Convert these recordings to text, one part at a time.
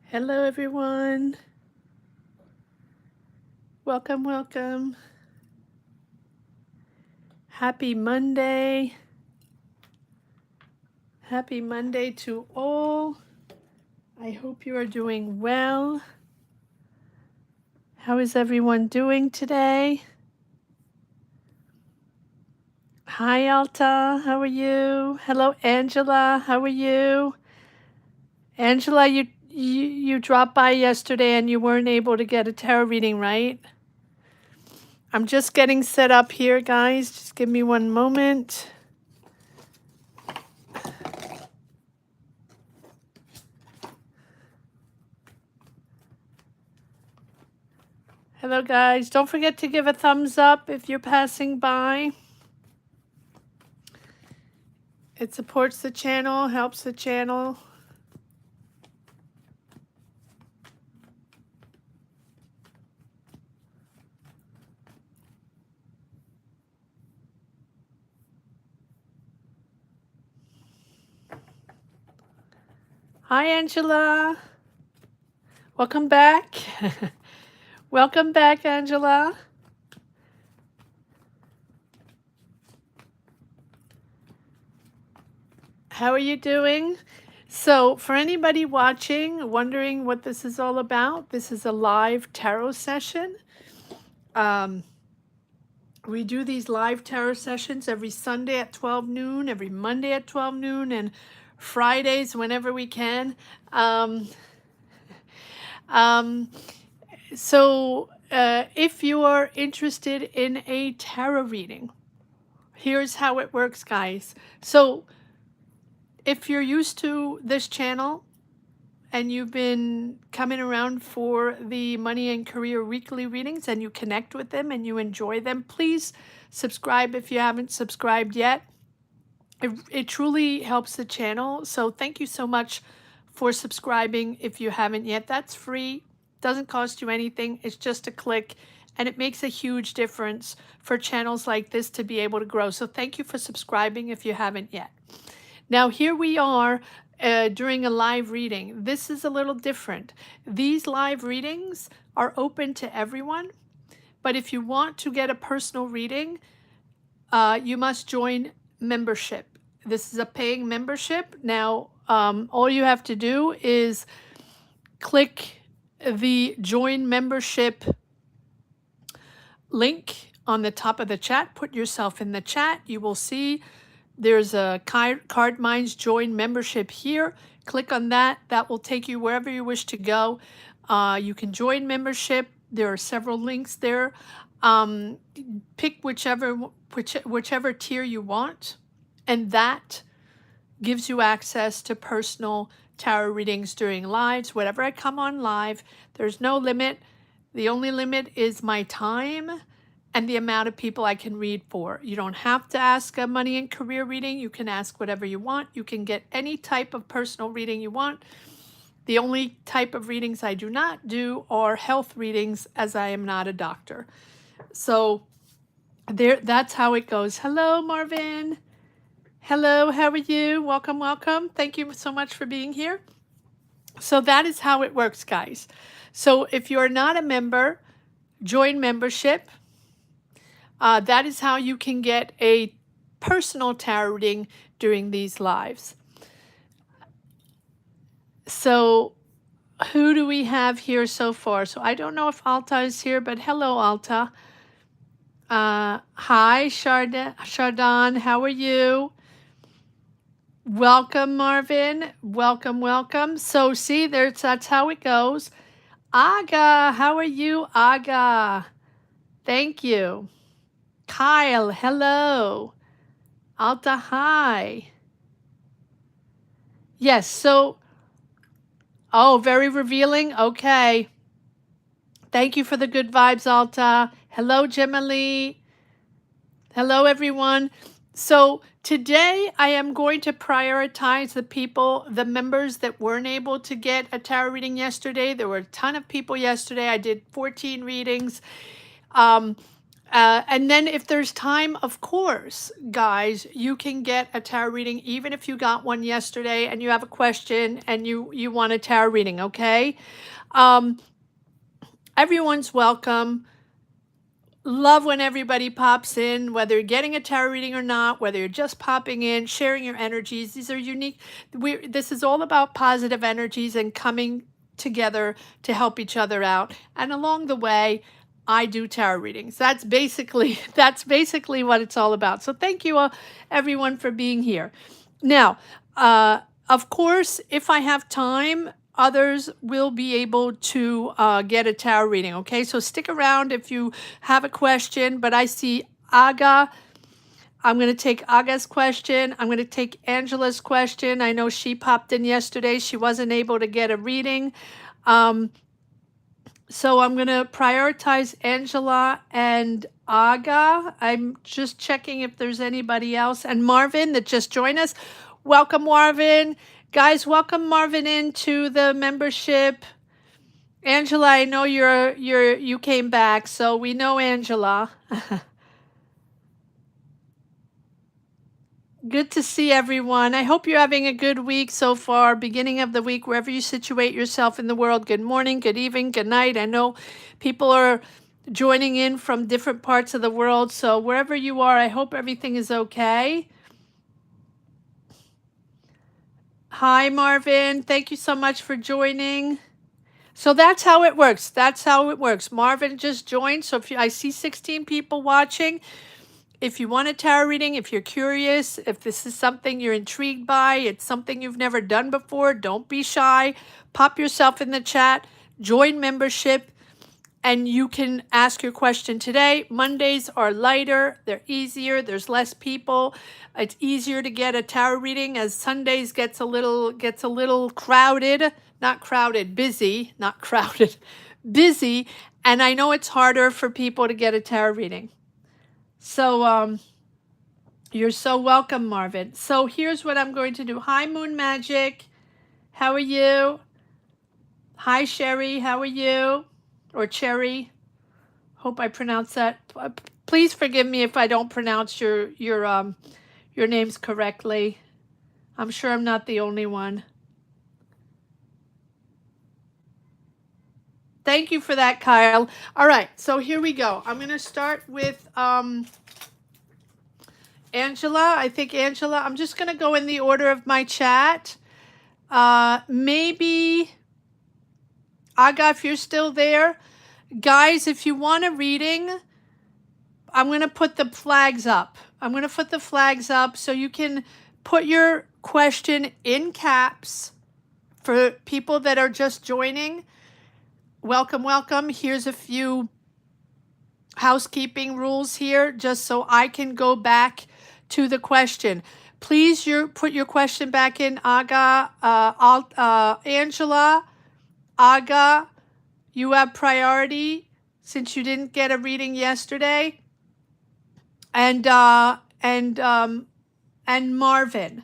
Hello, everyone. Welcome, welcome. Happy Monday. Happy Monday to all. I hope you are doing well. How is everyone doing today? Hi, Alta. How are you? Hello, Angela. How are you? Angela, you dropped by yesterday and you weren't able to get a tarot reading, right? I'm just getting set up here, guys. Just give me one moment. Hello, guys. Don't forget to give a thumbs up if you're passing by. It supports the channel, helps the channel. Hi, Angela. Welcome back. Welcome back, Angela. How are you doing? So, for anybody watching, wondering what this is all about, this is a live tarot session. We do these live tarot sessions every Sunday at 12 noon, every Monday at 12 noon, and Fridays whenever we can. If you are interested in a tarot reading, here's how it works, guys. So if you're used to this channel and you've been coming around for the money and career weekly readings and you connect with them and you enjoy them, please subscribe if you haven't subscribed yet. It truly helps the channel. So thank you so much for subscribing if you haven't yet. That's free. Doesn't cost you anything. It's just a click, and it makes a huge difference for channels like this to be able to grow. So thank you for subscribing if you haven't yet. Now here we are during a live reading. This is a little different. These live readings are open to everyone, but if you want to get a personal reading, you must join membership. This is a paying membership. Now, all you have to do is click the join membership link on the top of the chat. Put yourself in the chat. You will see there's a Card Minds join membership here. Click on that. That will take you wherever you wish to go. You can join membership. There are several links there. Pick whichever tier you want, and that gives you access to personal tarot readings during lives. Whenever I come on live, there's no limit. The only limit is my time and the amount of people I can read for. You don't have to ask a money and career reading. You can ask whatever you want. You can get any type of personal reading you want. The only type of readings I do not do are health readings, as I am not a doctor. So that's how it goes. Hello, Marvin. Hello, how are you? Welcome, welcome. Thank you so much for being here. So that is how it works, guys. So if you're not a member, join membership. That is how you can get a personal tarot reading during these lives. So who do we have here so far? So I don't know if Alta is here, but hello, Alta. Hi, Chardon. How are you? Welcome, Marvin. Welcome, welcome. So see, that's how it goes. Aga, how are you, Aga? Thank you. Kyle, hello. Alta, hi. Yes, so, oh, very revealing. Okay. Thank you for the good vibes, Alta. Hello, Gemily. Hello, everyone. So today I am going to prioritize the members that weren't able to get a tarot reading yesterday. There were a ton of people yesterday. I did 14 readings. And then if there's time, of course, guys, you can get a tarot reading, even if you got one yesterday and you have a question and you want a tarot reading, okay? Um, everyone's welcome. Love when everybody pops in, whether you're getting a tarot reading or not, whether you're just popping in, sharing your energies. These are unique. This is all about positive energies and coming together to help each other out. And along the way, I do tarot readings. That's basically what it's all about. So thank you everyone for being here. Now, of course, if I have time, others will be able to get a tarot reading. Okay, so stick around if you have a question. But I see Aga. I'm going to take Aga's question. I'm going to take Angela's question. I know she popped in yesterday. She wasn't able to get a reading. So I'm going to prioritize Angela and Aga. I'm just checking if there's anybody else. And Marvin that just joined us. Welcome, Marvin. Guys, welcome Marvin into the membership. Angela, I know you came back, so we know Angela. Good to see everyone. I hope you're having a good week so far, beginning of the week, wherever you situate yourself in the world. Good morning, good evening, good night. I know people are joining in from different parts of the world, so wherever you are, I hope everything is okay. Hi, Marvin. Thank you so much for joining. So that's how it works. That's how it works. Marvin just joined. So I see 16 people watching. If you want a tarot reading, if you're curious, if this is something you're intrigued by, it's something you've never done before, don't be shy. Pop yourself in the chat, join membership, and you can ask your question today. Mondays are lighter, they're easier, there's less people. It's easier to get a tarot reading as Sundays gets a little crowded, not crowded, busy, not crowded, busy, and I know it's harder for people to get a tarot reading. So you're so welcome, Marvin. So here's what I'm going to do. Hi, Moon Magic. How are you? Hi, Sherry. How are you? Or Cherry. Hope I pronounced that. Please forgive me if I don't pronounce your names correctly. I'm sure I'm not the only one. Thank you for that, Kyle. All right, so here we go. I'm going to start with Angela. I think Angela, I'm just going to go in the order of my chat. Maybe Aga, if you're still there. Guys, if you want a reading, I'm going to put the flags up. I'm going to put the flags up so you can put your question in caps for people that are just joining. Welcome, welcome. Here's a few housekeeping rules here just so I can go back to the question. Please put your question back in, Aga. Angela, Aga, you have priority since you didn't get a reading yesterday. And Marvin,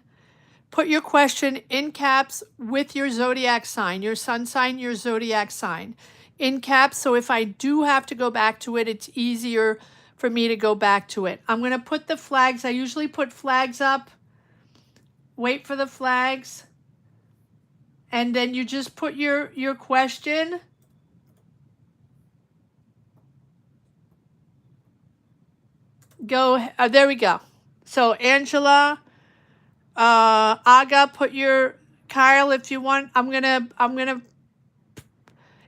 put your question in caps with your zodiac sign, your sun sign, your zodiac sign in caps. So if I do have to go back to it, it's easier for me to go back to it. I'm going to put the flags. I usually put flags up. Wait for the flags. And then you just put your question. Go. There we go. So Angela, Aga, put your Kyle. If you want, I'm gonna.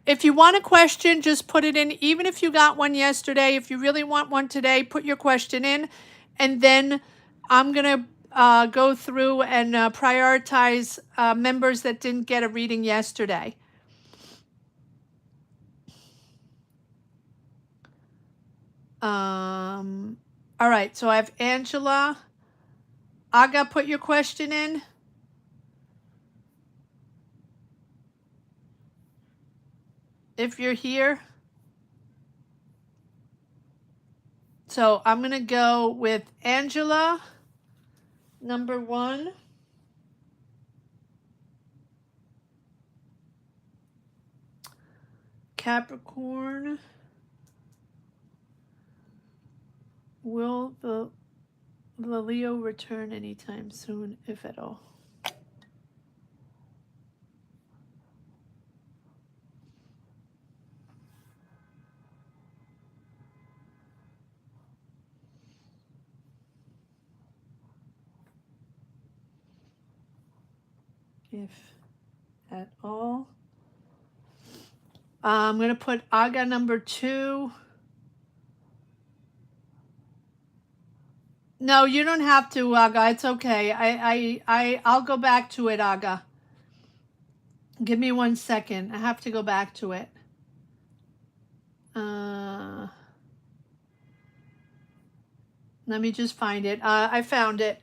If you want a question, just put it in. Even if you got one yesterday, if you really want one today, put your question in, and then I'm gonna go through and prioritize members that didn't get a reading yesterday. All right, so I have Angela. Aga, put your question in. If you're here. So I'm going to go with Angela, number 1. Capricorn. Will the Leo return anytime soon, if at all? If at all. I'm going to put Aga number 2. No, you don't have to, Aga. It's okay. I'll go back to it, Aga. Give me 1 second. I have to go back to it. Let me just find it. I found it.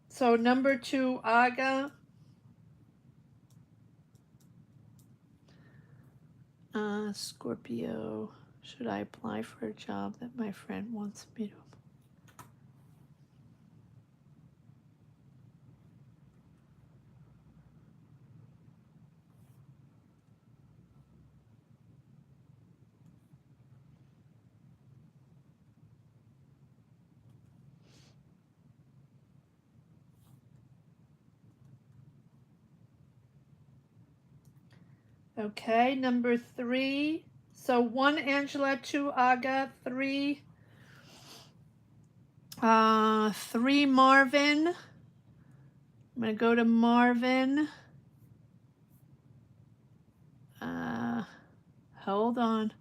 So number 2, Aga. Scorpio. Should I apply for a job that my friend wants me to? Okay, number 3. So 1 Angela, 2 Aga, 3 Marvin. I'm gonna go to Marvin. Hold on.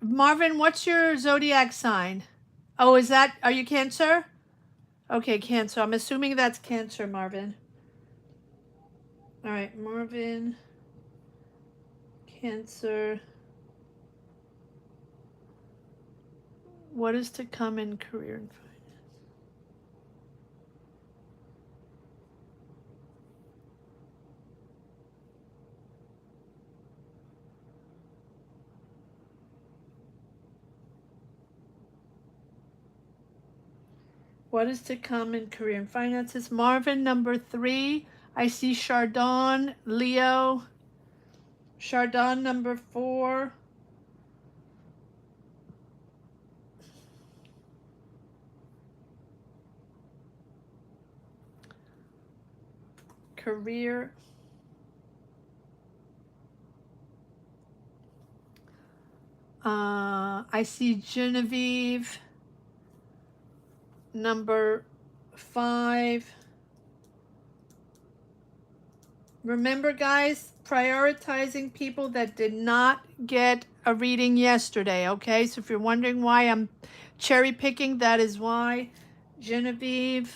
Marvin, what's your zodiac sign? Oh, are you Cancer? Okay, Cancer. I'm assuming that's Cancer, Marvin. All right, Marvin, Cancer. What is to come in career and finance? What is to come in career and finances? Marvin, number 3. I see Chardon, Leo. Chardon, number 4. Career. I see Genevieve, number 5. Remember, guys, prioritizing people that did not get a reading yesterday, okay? So if you're wondering why I'm cherry picking, that is why. Genevieve.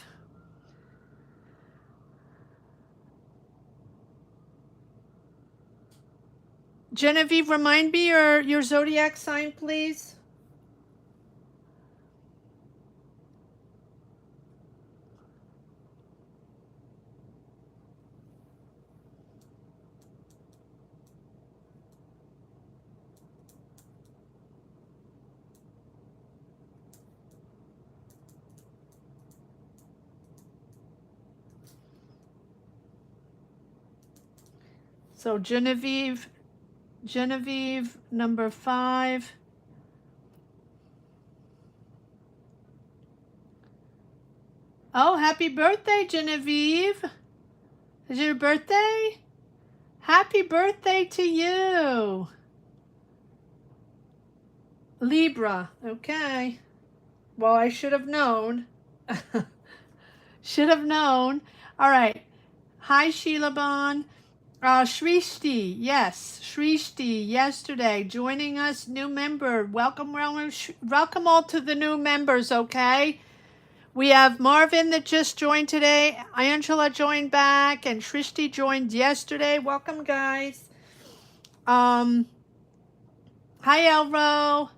Genevieve, remind me your zodiac sign, please. So Genevieve, number 5. Oh, happy birthday, Genevieve. Is it your birthday? Happy birthday to you. Libra, okay. Well, I should have known. Should have known. All right. Hi, Sheila. Shrishti, yes, Shrishti, yesterday, joining us, new member. Welcome all to the new members, okay? We have Marvin that just joined today, Angela joined back, and Shrishti joined yesterday. Welcome, guys. Hi, Elro.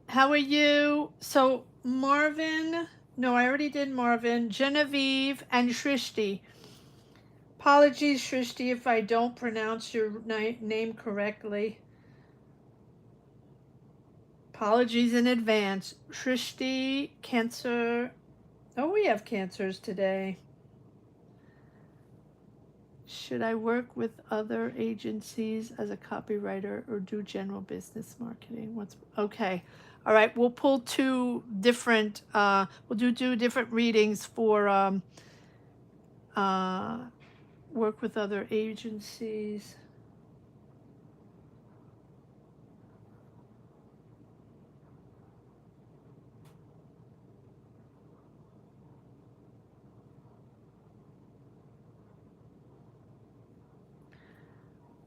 How are you? So, Marvin, no, I already did Marvin, Genevieve, and Shrishti. Apologies, Shrishti, if I don't pronounce your name correctly. Apologies in advance. Shrishti, Cancer. Oh, we have Cancers today. Should I work with other agencies as a copywriter or do general business marketing? What's okay? All right, we'll pull two different. We'll do two different readings for work with other agencies.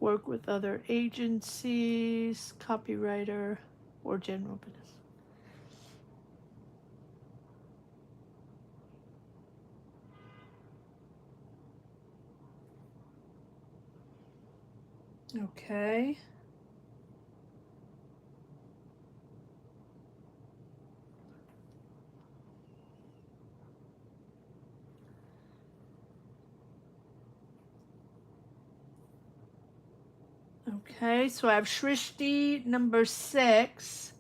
Work with other agencies, copywriter, or general business. Okay. Okay, so I have Shrishti number 6.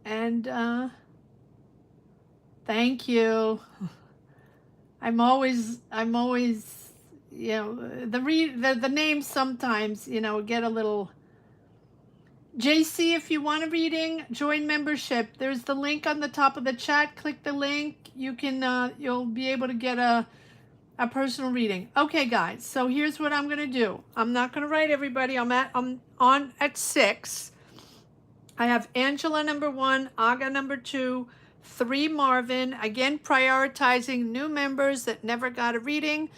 And thank you. I'm always, you know, the names sometimes, you know, get a little. JC, if you want a reading, join membership. There's the link on the top of the chat. Click the link. You can, you'll be able to get a personal reading. Okay, guys. So here's what I'm gonna do. I'm not gonna write everybody. I'm on at 6. I have Angela number 1, Aga number 2, 3 Marvin, again prioritizing new members that never got a reading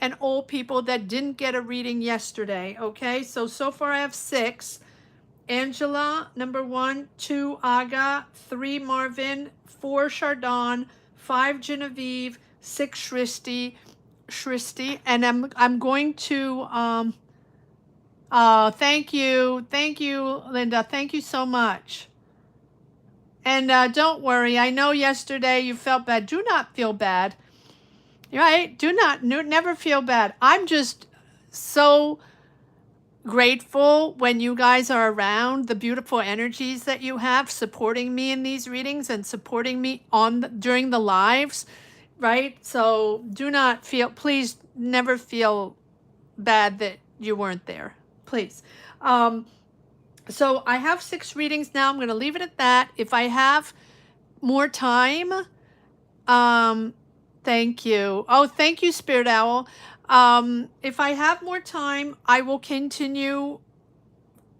and old people that didn't get a reading yesterday. Okay, so far I have 6. Angela number 1, 2 Aga, 3 Marvin, 4 Chardon, 5 Genevieve, 6 Shristi, and I'm going to thank you, Linda. Thank you so much. And don't worry. I know yesterday you felt bad. Do not feel bad. Right? Never feel bad. I'm just so grateful when you guys are around, the beautiful energies that you have supporting me in these readings and supporting me during the lives, right? So do not feel, please never feel bad that you weren't there. Please. So I have 6 readings now. I'm going to leave it at that. If I have more time, thank you. Oh, thank you, Spirit Owl. If I have more time, I will continue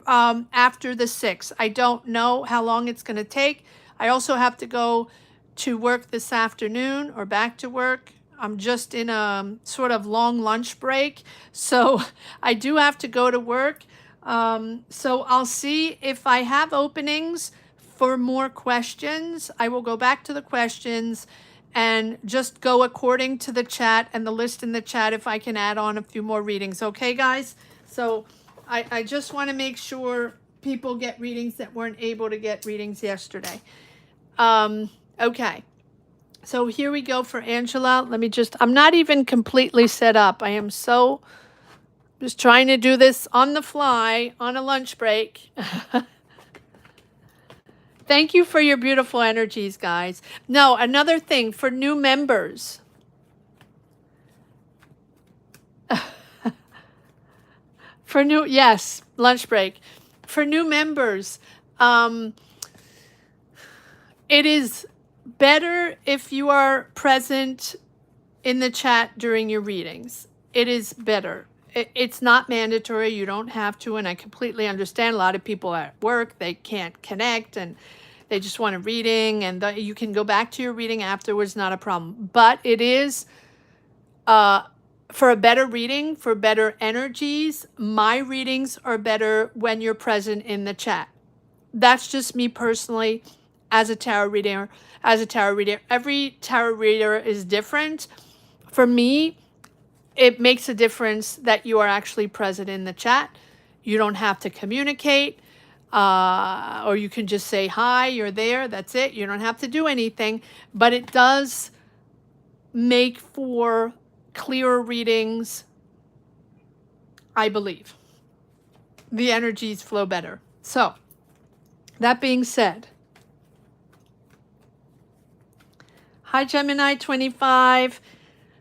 after the 6. I don't know how long it's going to take. I also have to go to work this afternoon or back to work. I'm just in a sort of long lunch break, so I do have to go to work. So I'll see if I have openings for more questions. I will go back to the questions and just go according to the chat and the list in the chat if I can add on a few more readings. Okay, guys? So I just want to make sure people get readings that weren't able to get readings yesterday. Okay. So here we go for Angela. I'm not even completely set up. I am just trying to do this on the fly on a lunch break. Thank you for your beautiful energies, guys. No, another thing for new members. Yes, lunch break. For new members, it is better if you are present in the chat during your readings. It is better. It's not mandatory. You don't have to, and I completely understand. A lot of people at work, they can't connect, and they just want a reading, and you can go back to your reading afterwards, not a problem. But it is, for a better reading, for better energies, my readings are better when you're present in the chat. That's just me personally as a tarot reader. Every tarot reader is different. For me, it makes a difference that you are actually present in the chat. You don't have to communicate, or you can just say hi, you're there, that's it. You don't have to do anything, but it does make for clearer readings, I believe. The energies flow better. So, that being said, hi Gemini 25.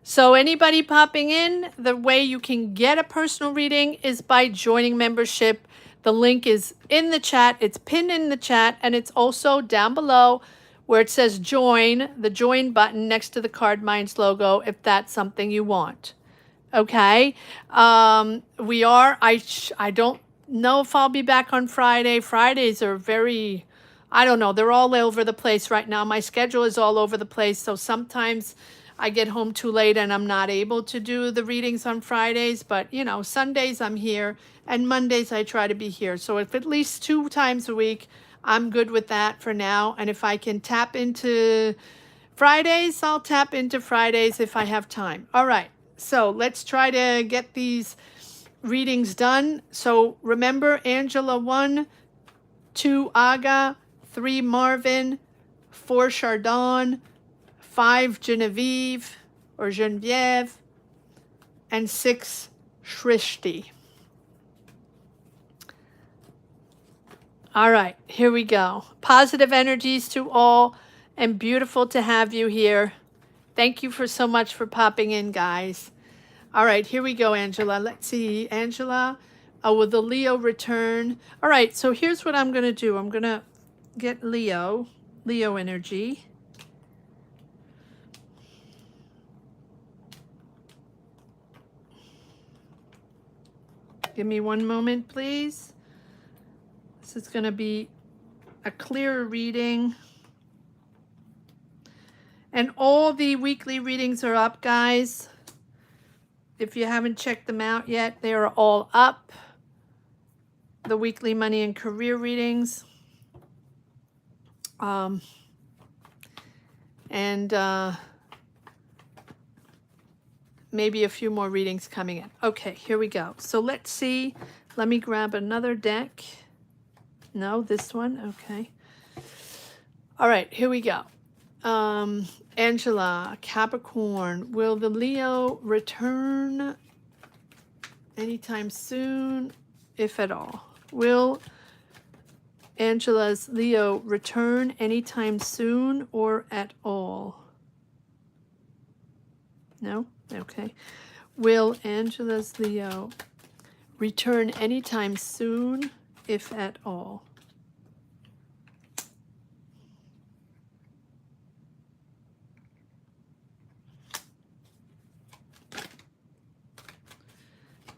So anybody popping in, the way you can get a personal reading is by joining membership. The link is in the chat. It's pinned in the chat, and it's also down below where it says join, the join button next to the Card Minds logo, if that's something you want. Okay. I don't know if I'll be back on Friday. Fridays are very, I don't know, they're all over the place right now. My schedule is all over the place. So sometimes I get home too late and I'm not able to do the readings on Fridays. But, you know, Sundays I'm here and Mondays I try to be here. So if at least 2 times a week, I'm good with that for now. And if I can tap into Fridays, I'll tap into Fridays if I have time. All right. So let's try to get these readings done. So remember, Angela 1, 2 Aga, 3 Marvin, 4 Chardon, 5 Genevieve or Genevieve, and 6 Shrishti. All right, here we go. Positive energies to all, and beautiful to have you here. Thank you for so much for popping in, guys. All right, here we go, Angela. Let's see, Angela. Will the Leo return? All right, so here's what I'm going to do. I'm going to get Leo energy. Give me one moment, please. This is going to be a clearer reading. And all the weekly readings are up, guys. If you haven't checked them out yet, they are all up. The weekly money and career readings. Maybe a few more readings coming in. Okay, here we go. So let's see. Let me grab another deck. No, this one. Okay. All right, here we go. Angela, Capricorn, will the Leo return anytime soon, if at all? Will Angela's Leo return anytime soon or at all? No? Okay. Will Angela's Leo return anytime soon, if at all?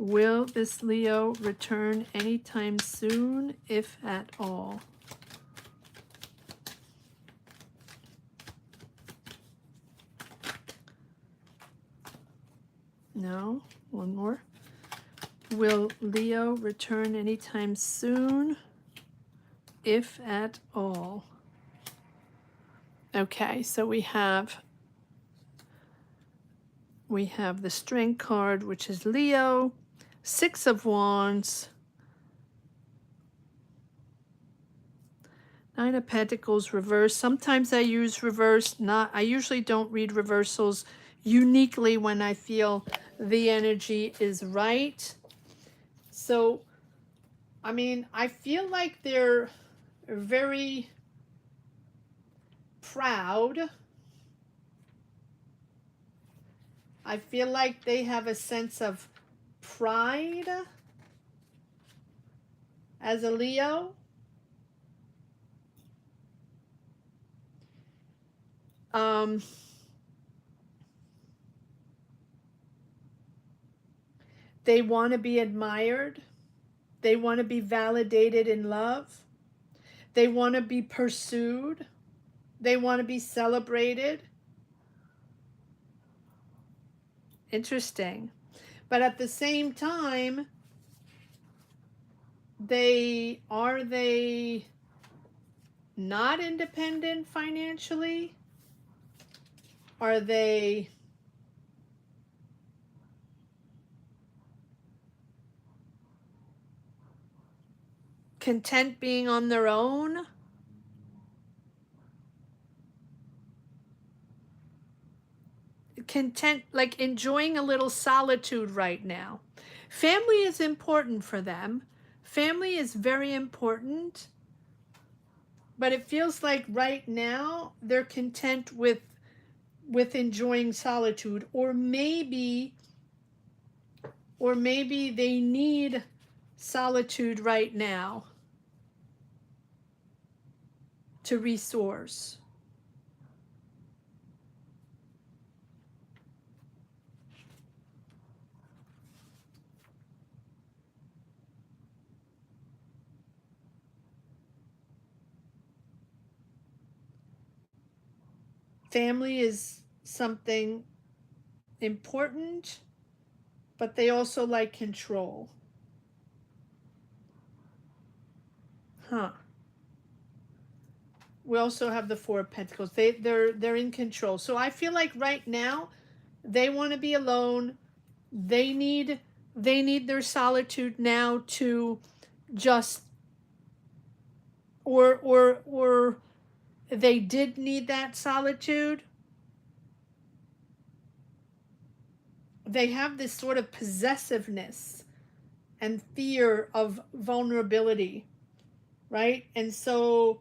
Will this Leo return anytime soon, if at all? No. One more. Will Leo return anytime soon, if at all? Okay, so we have the Strength card, which is Leo, 6 of Wands, 9 of Pentacles reverse. Sometimes I use reverse. I usually don't read reversals uniquely when I feel the energy is right. So, I mean, I feel like they're very proud. I feel like they have a sense of pride as a Leo. They want to be admired. They want to be validated in love. They want to be pursued. They want to be celebrated. Interesting. But at the same time, are they not independent financially? Are they content being on their own? Content, like enjoying a little solitude right now. Family is important for them. Family is very important. But it feels like right now they're content with with enjoying solitude, or maybe they need solitude right now to resource. Family is something important, but they also like control. Huh. We also have the Four of Pentacles. They're in control. So I feel like right now they want to be alone. They need their solitude now to just, or they did need that solitude. They have this sort of possessiveness and fear of vulnerability, right? And so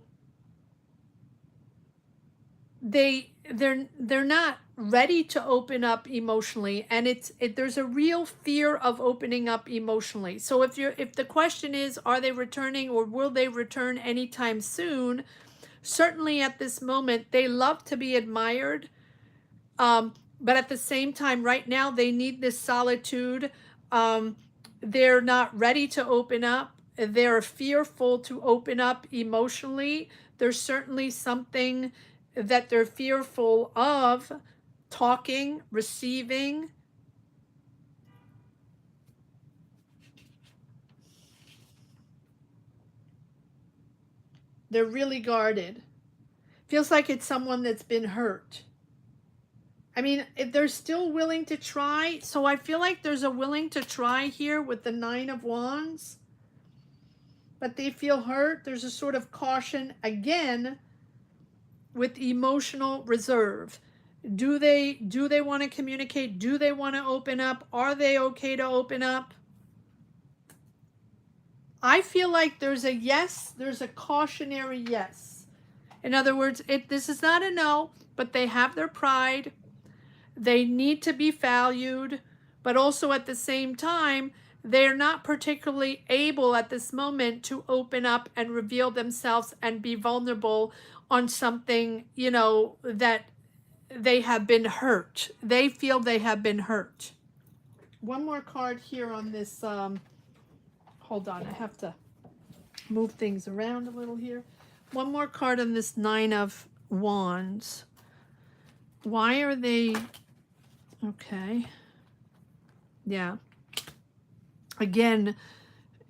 they're not ready to open up emotionally, and there's a real fear of opening up emotionally. So if the question is, are they returning or will they return anytime soon? Certainly at this moment they love to be admired, but at the same time right now they need this solitude. They're not ready to open up. They're fearful to open up emotionally. There's certainly something that they're fearful of talking, receiving. They're really guarded. Feels like it's someone that's been hurt. I mean, if they're still willing to try, so I feel like there's a willing to try here with the Nine of Wands, but they feel hurt. There's a sort of caution again with emotional reserve. Do they want to communicate? Do they want to open up? Are they okay to open up? I feel like there's a yes, there's a cautionary yes. In other words, this is not a no, but they have their pride. They need to be valued, but also at the same time, they're not particularly able at this moment to open up and reveal themselves and be vulnerable on something, that they have been hurt. They feel they have been hurt. One more card here on this. Hold on, I have to move things around a little here. One more card on this Nine of Wands. Why are they... Okay. Yeah. Again,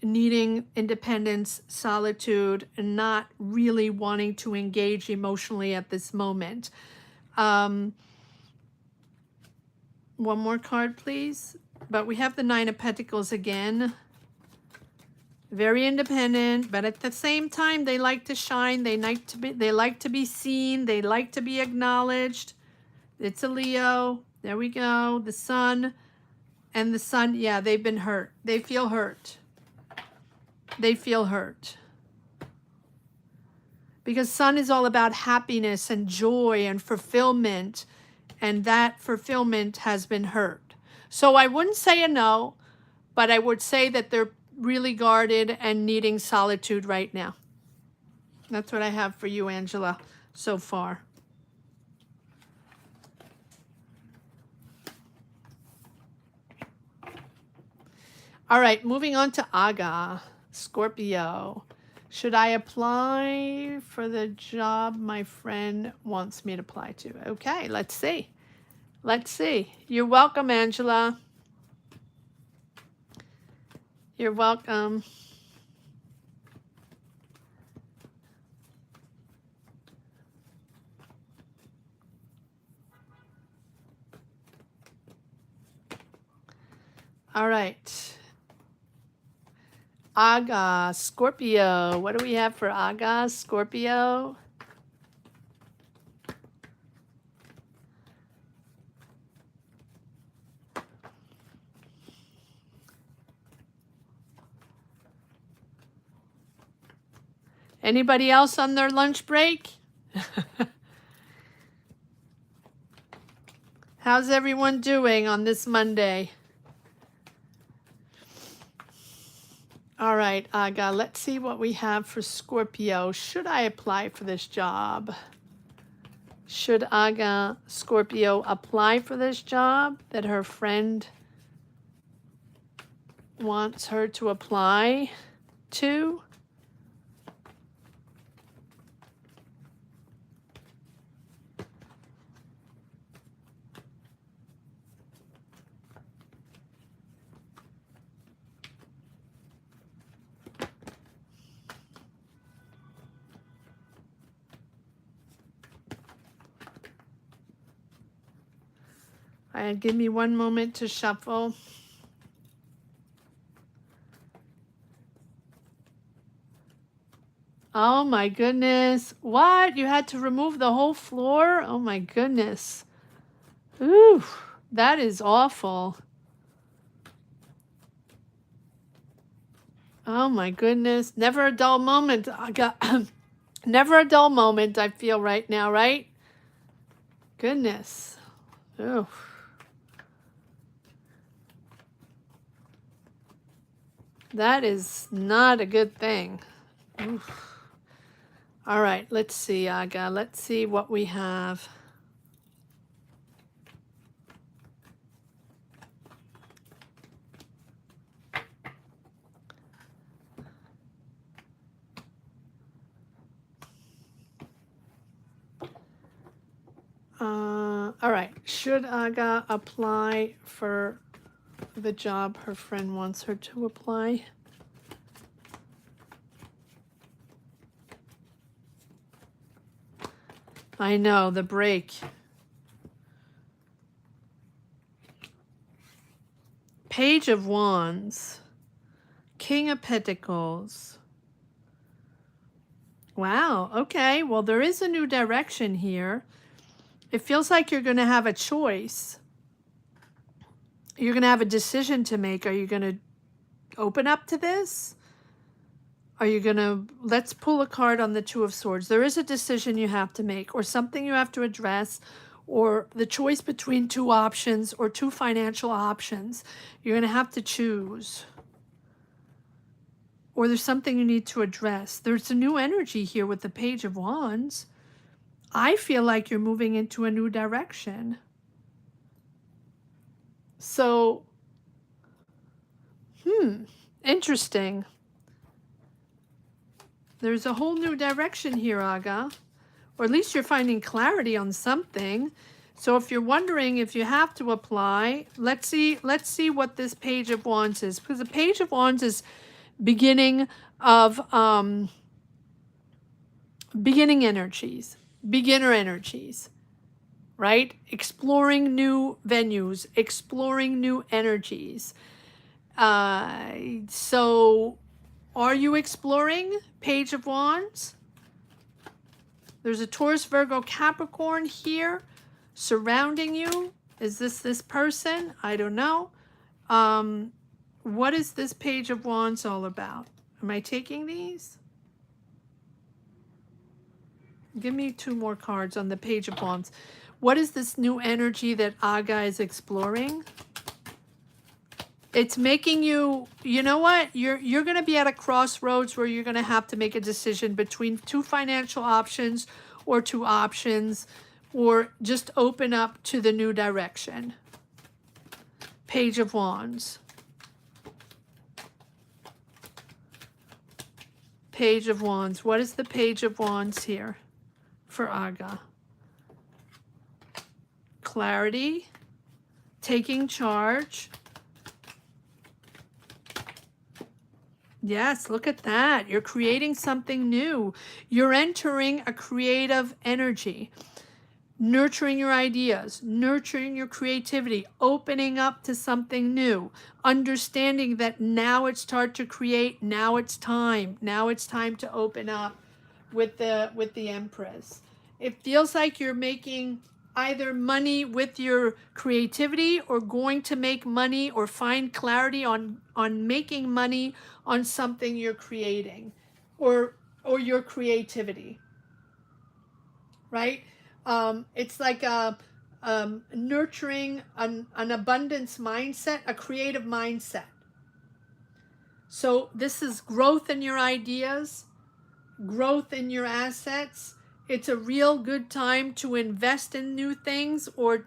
needing independence, solitude, and not really wanting to engage emotionally at this moment. One more card, please. But we have the Nine of Pentacles again. Very independent, but at the same time, they like to shine. They like to be seen. They like to be acknowledged. It's a Leo. There we go. The Sun. And the Sun, yeah, they've been hurt. They feel hurt. They feel hurt. Because Sun is all about happiness and joy and fulfillment. And that fulfillment has been hurt. So I wouldn't say a no, but I would say that they're really guarded and needing solitude right now. That's what I have for you, Angela, so far. All right, moving on to Aga, Scorpio. Should I apply for the job my friend wants me to apply to? Okay, let's see. Let's see. You're welcome, Angela. You're welcome. All right. Aga, Scorpio. What do we have for Aga, Scorpio? Anybody else on their lunch break? How's everyone doing on this Monday? All right, Aga, let's see what we have for Scorpio. Should I apply for this job? Should Aga Scorpio apply for this job that her friend wants her to apply to? All right, give me one moment to shuffle. Oh my goodness. What? You had to remove the whole floor? Oh my goodness. Ooh, that is awful. Oh my goodness. Never a dull moment. I got never a dull moment, I feel right now, right? Goodness. Oh. That is not a good thing. Oof. All right, let's see, Aga. Let's see what we have. All right, should Aga apply for the job her friend wants her to apply? I know, the break. Page of Wands. King of Pentacles. Wow, okay. Well, there is a new direction here. It feels like you're going to have a choice. You're going to have a decision to make. Are you going to open up to this? Are you going to, let's pull a card on the Two of Swords. There is a decision you have to make, or something you have to address, or the choice between two options or two financial options. You're going to have to choose. Or there's something you need to address. There's a new energy here with the Page of Wands. I feel like you're moving into a new direction. So, interesting. There's a whole new direction here, Aga. Or at least you're finding clarity on something. So if you're wondering if you have to apply, let's see what this Page of Wands is. Because the Page of Wands is beginning of beginning energies, beginner energies, right? Exploring new venues, exploring new energies. So are you exploring Page of Wands? There's a Taurus, Virgo, Capricorn here surrounding you. Is this person? I don't know. What is this Page of Wands all about? Am I taking these? Give me two more cards on the Page of Wands. What is this new energy that Aga is exploring? It's making you, you know what? You're going to be at a crossroads where you're going to have to make a decision between two financial options or two options, or just open up to the new direction. Page of Wands. Page of Wands. What is the Page of Wands here for Aga? Clarity. Taking charge. Yes, look at that. You're creating something new. You're entering a creative energy. Nurturing your ideas, nurturing your creativity, opening up to something new, understanding that now it's time to create, now it's time to open up with the Empress. It feels like you're making either money with your creativity, or going to make money or find clarity on making money on something you're creating, or your creativity, right? It's like nurturing an abundance mindset, a creative mindset. So this is growth in your ideas, growth in your assets. It's a real good time to invest in new things, or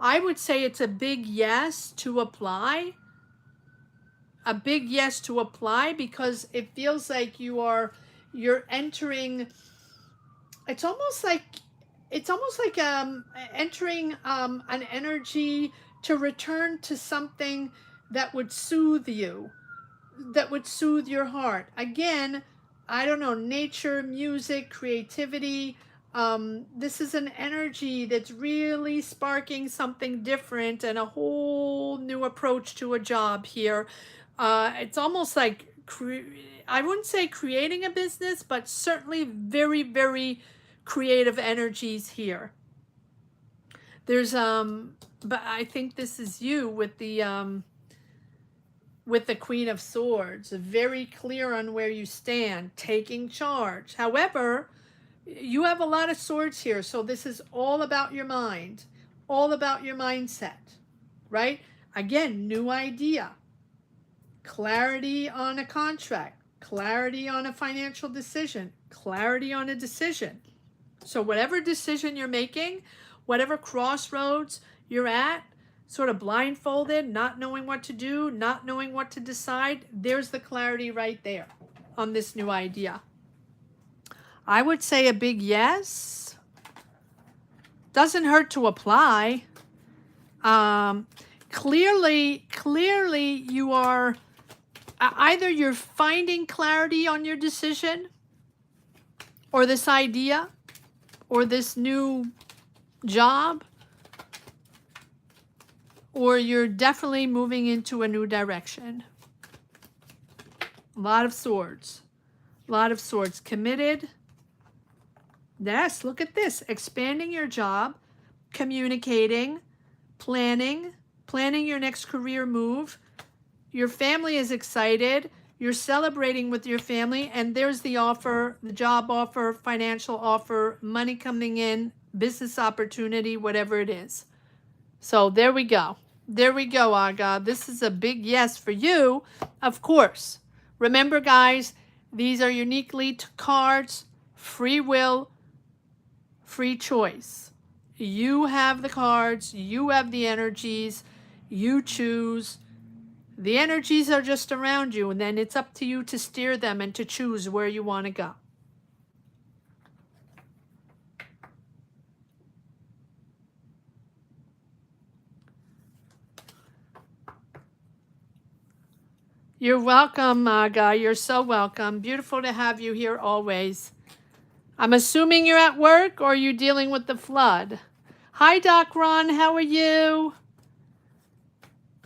I would say it's a big yes to apply. A big yes to apply, because it feels like you're entering, it's almost like entering an energy to return to something that would soothe you, that would soothe your heart. Again, I don't know, nature, music, creativity. This is an energy that's really sparking something different and a whole new approach to a job here. It's almost like, I wouldn't say creating a business, but certainly very, very creative energies here. There's, but I think this is you with the Queen of Swords, very clear on where you stand, taking charge. However, you have a lot of swords here, so this is all about your mind, all about your mindset, right? Again, new idea, clarity on a contract, clarity on a financial decision, clarity on a decision. So whatever decision you're making, whatever crossroads you're at, sort of blindfolded, not knowing what to do, not knowing what to decide, there's the clarity right there on this new idea. I would say a big yes. Doesn't hurt to apply. Clearly you are, either you're finding clarity on your decision, or this idea, or this new job, or you're definitely moving into a new direction. A lot of swords. A lot of swords. Committed. Yes, look at this. Expanding your job, communicating, planning your next career move. Your family is excited. You're celebrating with your family, and there's the offer, the job offer, financial offer, money coming in, business opportunity, whatever it is. So there we go. There we go, Aga. This is a big yes for you, of course. Remember, guys, these are uniquely cards, free will, free choice. You have the cards, you have the energies, you choose. The energies are just around you, and then it's up to you to steer them and to choose where you want to go. You're welcome, Aga. You're so welcome. Beautiful to have you here always. I'm assuming you're at work, or are you dealing with the flood? Hi, Doc Ron. How are you?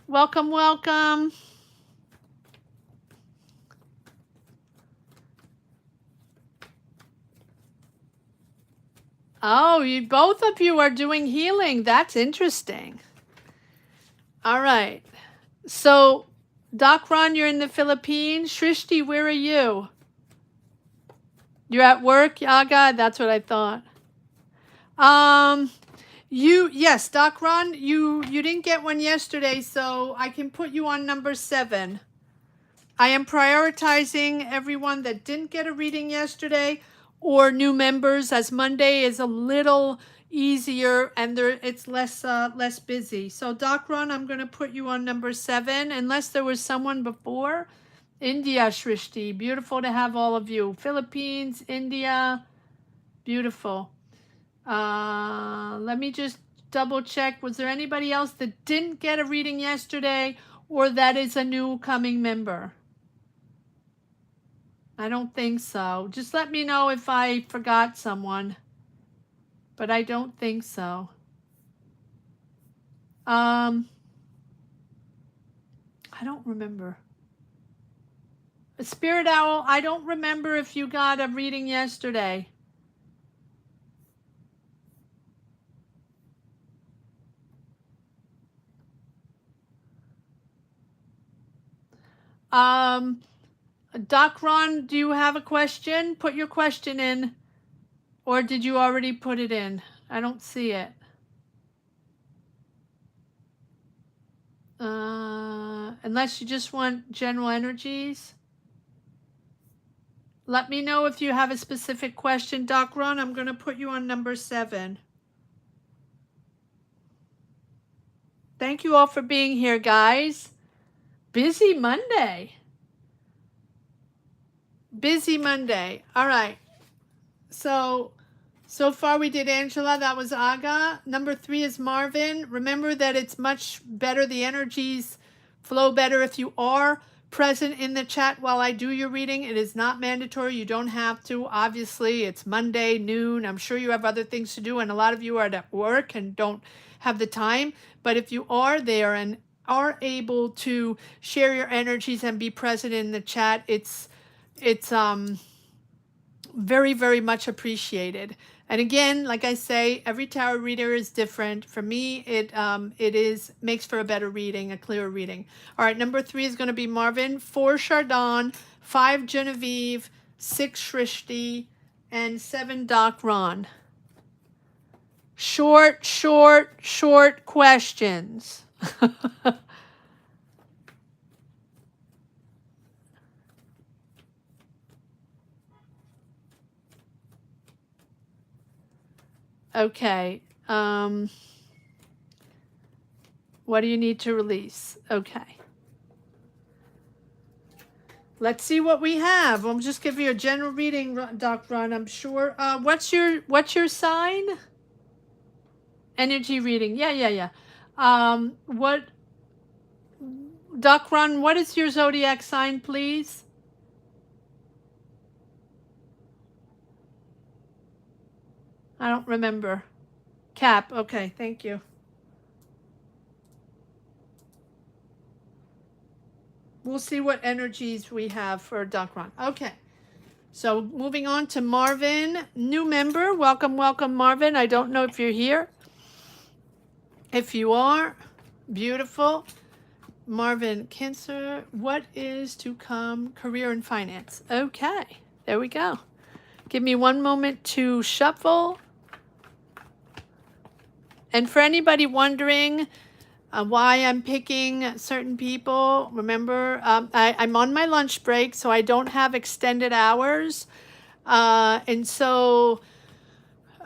Welcome, welcome. Oh, both of you are doing healing. That's interesting. All right. So, Doc Ron, you're in the Philippines. Shrishti, where are you? You're at work, Yaga? That's what I thought. Yes, Doc Ron, you didn't get one yesterday, so I can put you on number 7. I am prioritizing everyone that didn't get a reading yesterday, or new members, as Monday is a little easier and it's less busy. So Doc Ron, I'm going to put you on number 7, unless there was someone before. India, Shrishti, beautiful to have all of you. Philippines, India, beautiful. Let me just double check. Was there anybody else that didn't get a reading yesterday, or that is a new coming member? I don't think so. Just let me know if I forgot someone. But I don't think so. I don't remember. Spirit Owl, I don't remember if you got a reading yesterday. Doc Ron, do you have a question? Put your question in. Or did you already put it in? I don't see it. Unless you just want general energies. Let me know if you have a specific question, Doc Ron. I'm going to put you on number 7. Thank you all for being here, guys. Busy Monday. Busy Monday. All right. So far we did Angela. That was Aga. Number 3 is Marvin. Remember that it's much better. The energies flow better if you are present in the chat while I do your reading. It is not mandatory. You don't have to. Obviously, it's Monday, noon. I'm sure you have other things to do, and a lot of you are at work and don't have the time. But if you are there and are able to share your energies and be present in the chat, it's very, very much appreciated. And again, like I say, every tarot reader is different. For me, it makes for a better reading, a clearer reading. All right, number 3 is going to be Marvin, 4 Chardon, 5 Genevieve, 6 Shrishti, and 7 Doc Ron. Short questions. Okay. What do you need to release? Okay. Let's see what we have. I'll just give you a general reading, Doc Ron. I'm sure. What's your sign? Energy reading. Yeah. What, Doc Ron? What is your zodiac sign, please? I don't remember. Cap. Okay. Thank you. We'll see what energies we have for Doc Ron. Okay. So moving on to Marvin, new member. Welcome, Marvin. I don't know if you're here. If you are, beautiful. Marvin, Cancer, what is to come, career and finance? Okay, there we go. Give me one moment to shuffle. And for anybody wondering why I'm picking certain people, remember, I'm on my lunch break, so I don't have extended hours. And so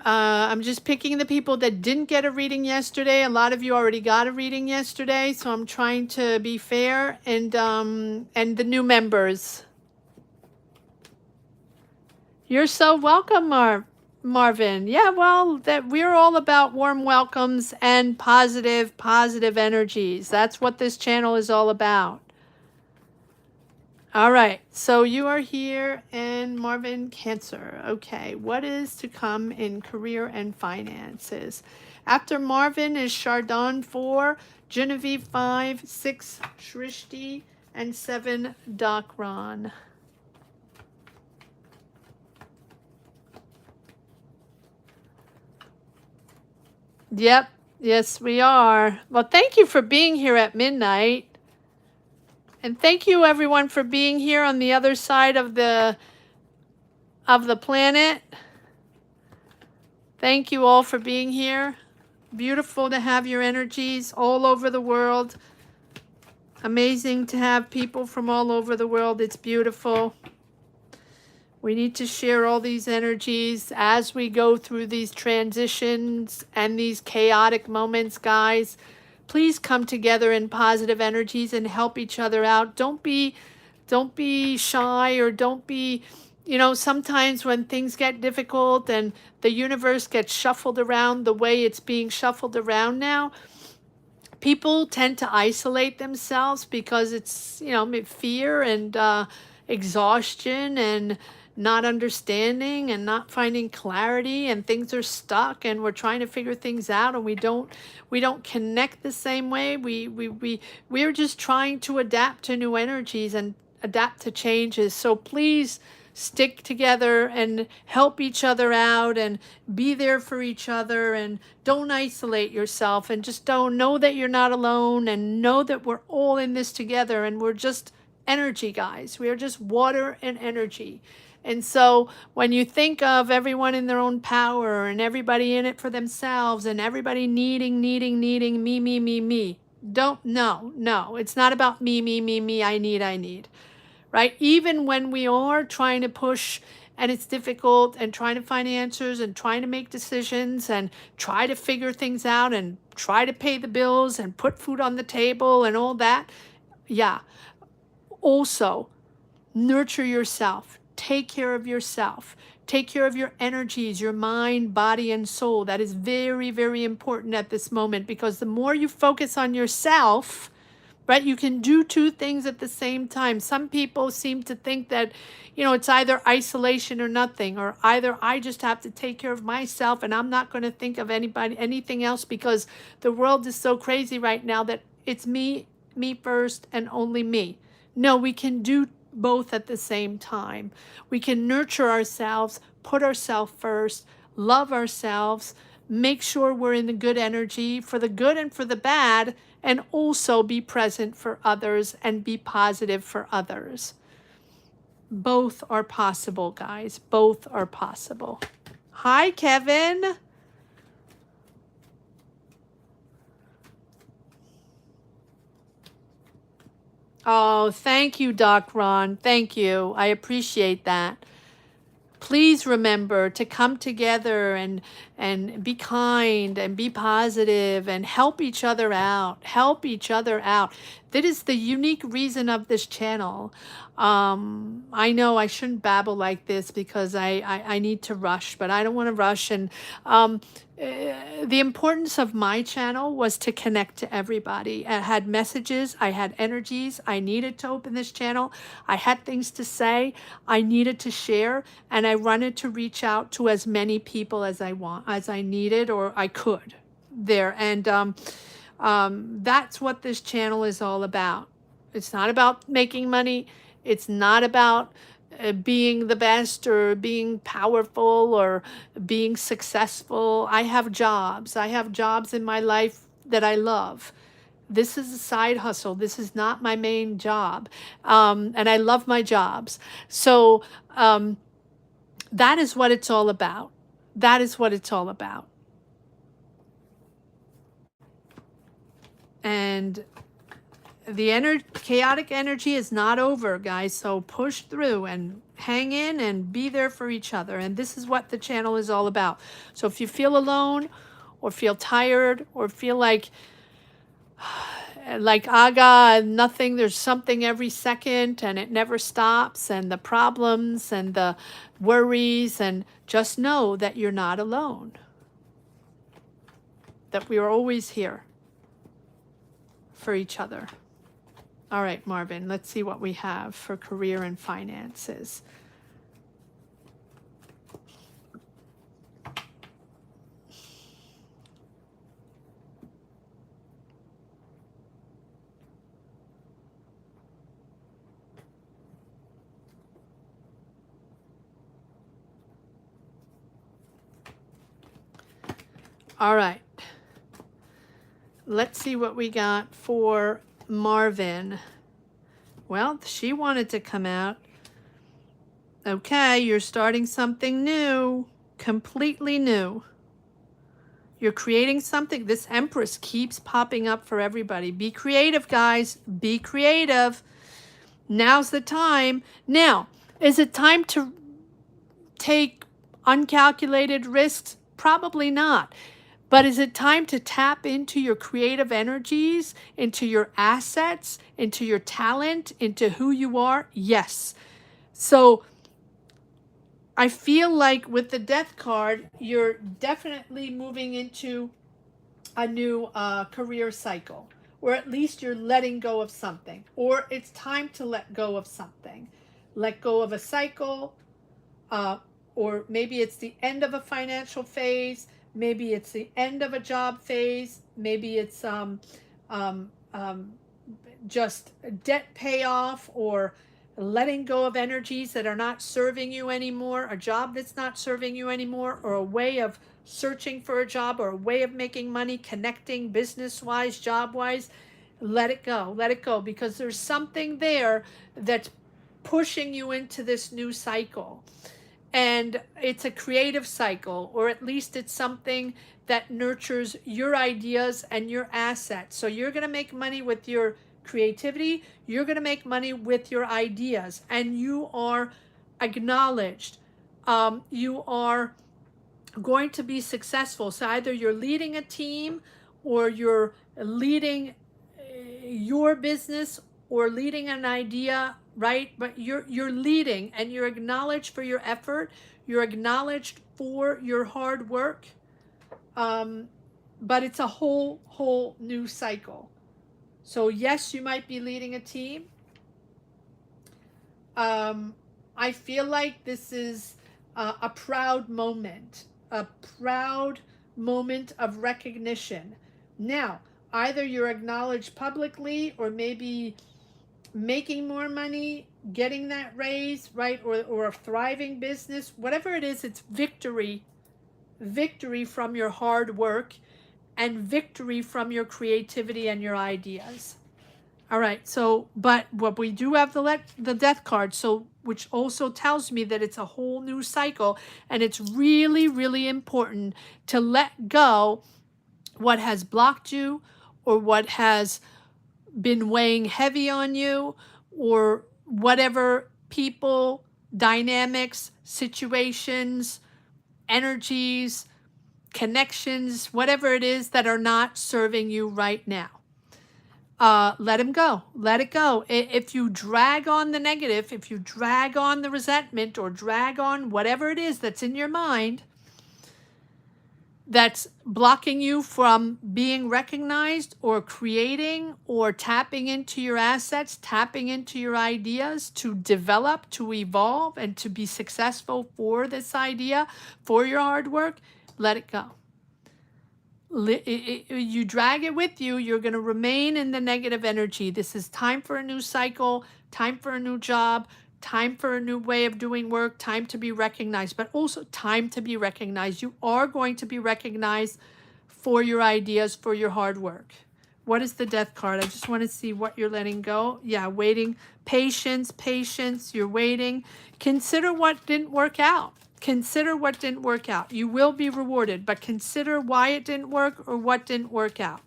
I'm just picking the people that didn't get a reading yesterday. A lot of you already got a reading yesterday, so I'm trying to be fair. And the new members. You're so welcome, Marvin. Yeah, well, that we're all about warm welcomes and positive energies. That's what this channel is all about. All right, so you are here and Marvin, Cancer. Okay, what is to come in career and finances? After Marvin is Chardon 4, Genevieve 5, 6 Shrishti, and 7 Doc Ron. Yep, yes we are. Well, thank you for being here at midnight. And thank you everyone for being here on the other side of the planet. Thank you all for being here. Beautiful to have your energies all over the world. Amazing to have people from all over the world. It's beautiful. We need to share all these energies as we go through these transitions and these chaotic moments, guys. Please come together in positive energies and help each other out. Don't be shy, or don't be, sometimes when things get difficult and the universe gets shuffled around the way it's being shuffled around now, people tend to isolate themselves because it's, fear and exhaustion and not understanding and not finding clarity, and things are stuck and we're trying to figure things out, and we don't connect the same way. We're just trying to adapt to new energies and adapt to changes. So please stick together and help each other out and be there for each other, and don't isolate yourself, and just don't know that you're not alone, and know that we're all in this together, and we're just energy, guys. We are just water and energy. And so when you think of everyone in their own power and everybody in it for themselves and everybody needing me, No, it's not about me, I need, right? Even when we are trying to push and it's difficult and trying to find answers and trying to make decisions and try to figure things out and try to pay the bills and put food on the table and all that. Yeah. Also, nurture yourself, take care of yourself, take care of your energies, your mind, body, and soul. That is very, very important at this moment, because the more you focus on yourself, right, you can do two things at the same time. Some people seem to think that, it's either isolation or nothing, or either I just have to take care of myself and I'm not going to think of anything else, because the world is so crazy right now that it's me first and only me. No, we can do both at the same time. We can nurture ourselves, put ourselves first, love ourselves, make sure we're in the good energy for the good and for the bad, and also be present for others and be positive for others. Both are possible, guys. Both are possible. Hi, Kevin. Oh, thank you, Doc Ron. Thank you. I appreciate that. Please remember to come together and be kind and be positive and help each other out. Help each other out. That is the unique reason of this channel. I know I shouldn't babble like this because I need to rush, but I don't want to rush. And the importance of my channel was to connect to everybody. I had messages, I had energies, I needed to open this channel, I had things to say, I needed to share, and I wanted to reach out to as many people as I needed or I could there. And that's what this channel is all about. It's not about making money. It's not about being the best or being powerful or being successful. I have jobs. I have jobs in my life that I love. This is a side hustle. This is not my main job. And I love my jobs. So that is what it's all about. That is what it's all about. And the chaotic energy is not over, guys. So push through and hang in and be there for each other. And this is what the channel is all about. So if you feel alone or feel tired or feel like Aga, nothing, there's something every second and it never stops, and the problems and the worries, and just know that you're not alone, that we are always here for each other. All right, Marvin, let's see what we have for career and finances. All right. Let's see what we got for Marvin. Well, she wanted to come out. Okay, you're starting something new, completely new. You're creating something. This Empress keeps popping up for everybody. Be creative, guys. Be creative. Now's the time. Now, is it time to take uncalculated risks? Probably not. But is it time to tap into your creative energies, into your assets, into your talent, into who you are? Yes. So I feel like with the Death card, you're definitely moving into a new career cycle, or at least you're letting go of something, or it's time to let go of something. Let go of a cycle, or maybe it's the end of a financial phase. Maybe it's the end of a job phase. Maybe it's just debt payoff, or letting go of energies that are not serving you anymore, a job that's not serving you anymore, or a way of searching for a job, or a way of making money, connecting business-wise, job-wise. Let it go, because there's something there that's pushing you into this new cycle. and it's a creative cycle, or at least it's something that nurtures your ideas and your assets. So you're going to make money with your creativity, you're going to make money with your ideas, and you are acknowledged. You are going to be successful. So either you're leading a team, or you're leading your business, or leading an idea, right? But you're leading, and you're acknowledged for your effort, you're acknowledged for your hard work. But it's a whole new cycle. So yes, you might be leading a team. I feel like this is a proud moment, a proud moment of recognition. Now, either you're acknowledged publicly, or maybe making more money, getting that raise, right? Or a thriving business, whatever it is, it's victory. Victory from your hard work, and victory from your creativity and your ideas. All right, so, but what we do have the death card, so, which also tells me that it's a whole new cycle, and it's really, really important to let go what has blocked you, or what has been weighing heavy on you, or whatever people, dynamics, situations, energies, connections, whatever it is that are not serving you right now. Let him go. Let it go. If you drag on the negative, if you drag on the resentment, or drag on whatever it is that's in your mind that's blocking you from being recognized, or creating, or tapping into your assets, tapping into your ideas to develop, to evolve, and to be successful for this idea, for your hard work, let it go. You drag it with you, you're going to remain in the negative energy. This is time for a new cycle, time for a new job, time for a new way of doing work, time to be recognized, but also time to be recognized. You are going to be recognized for your ideas, for your hard work. What is the death card? I just want to see what you're letting go. Yeah, waiting, patience, patience, you're waiting. Consider what didn't work out. Consider what didn't work out. You will be rewarded, but consider why it didn't work, or what didn't work out.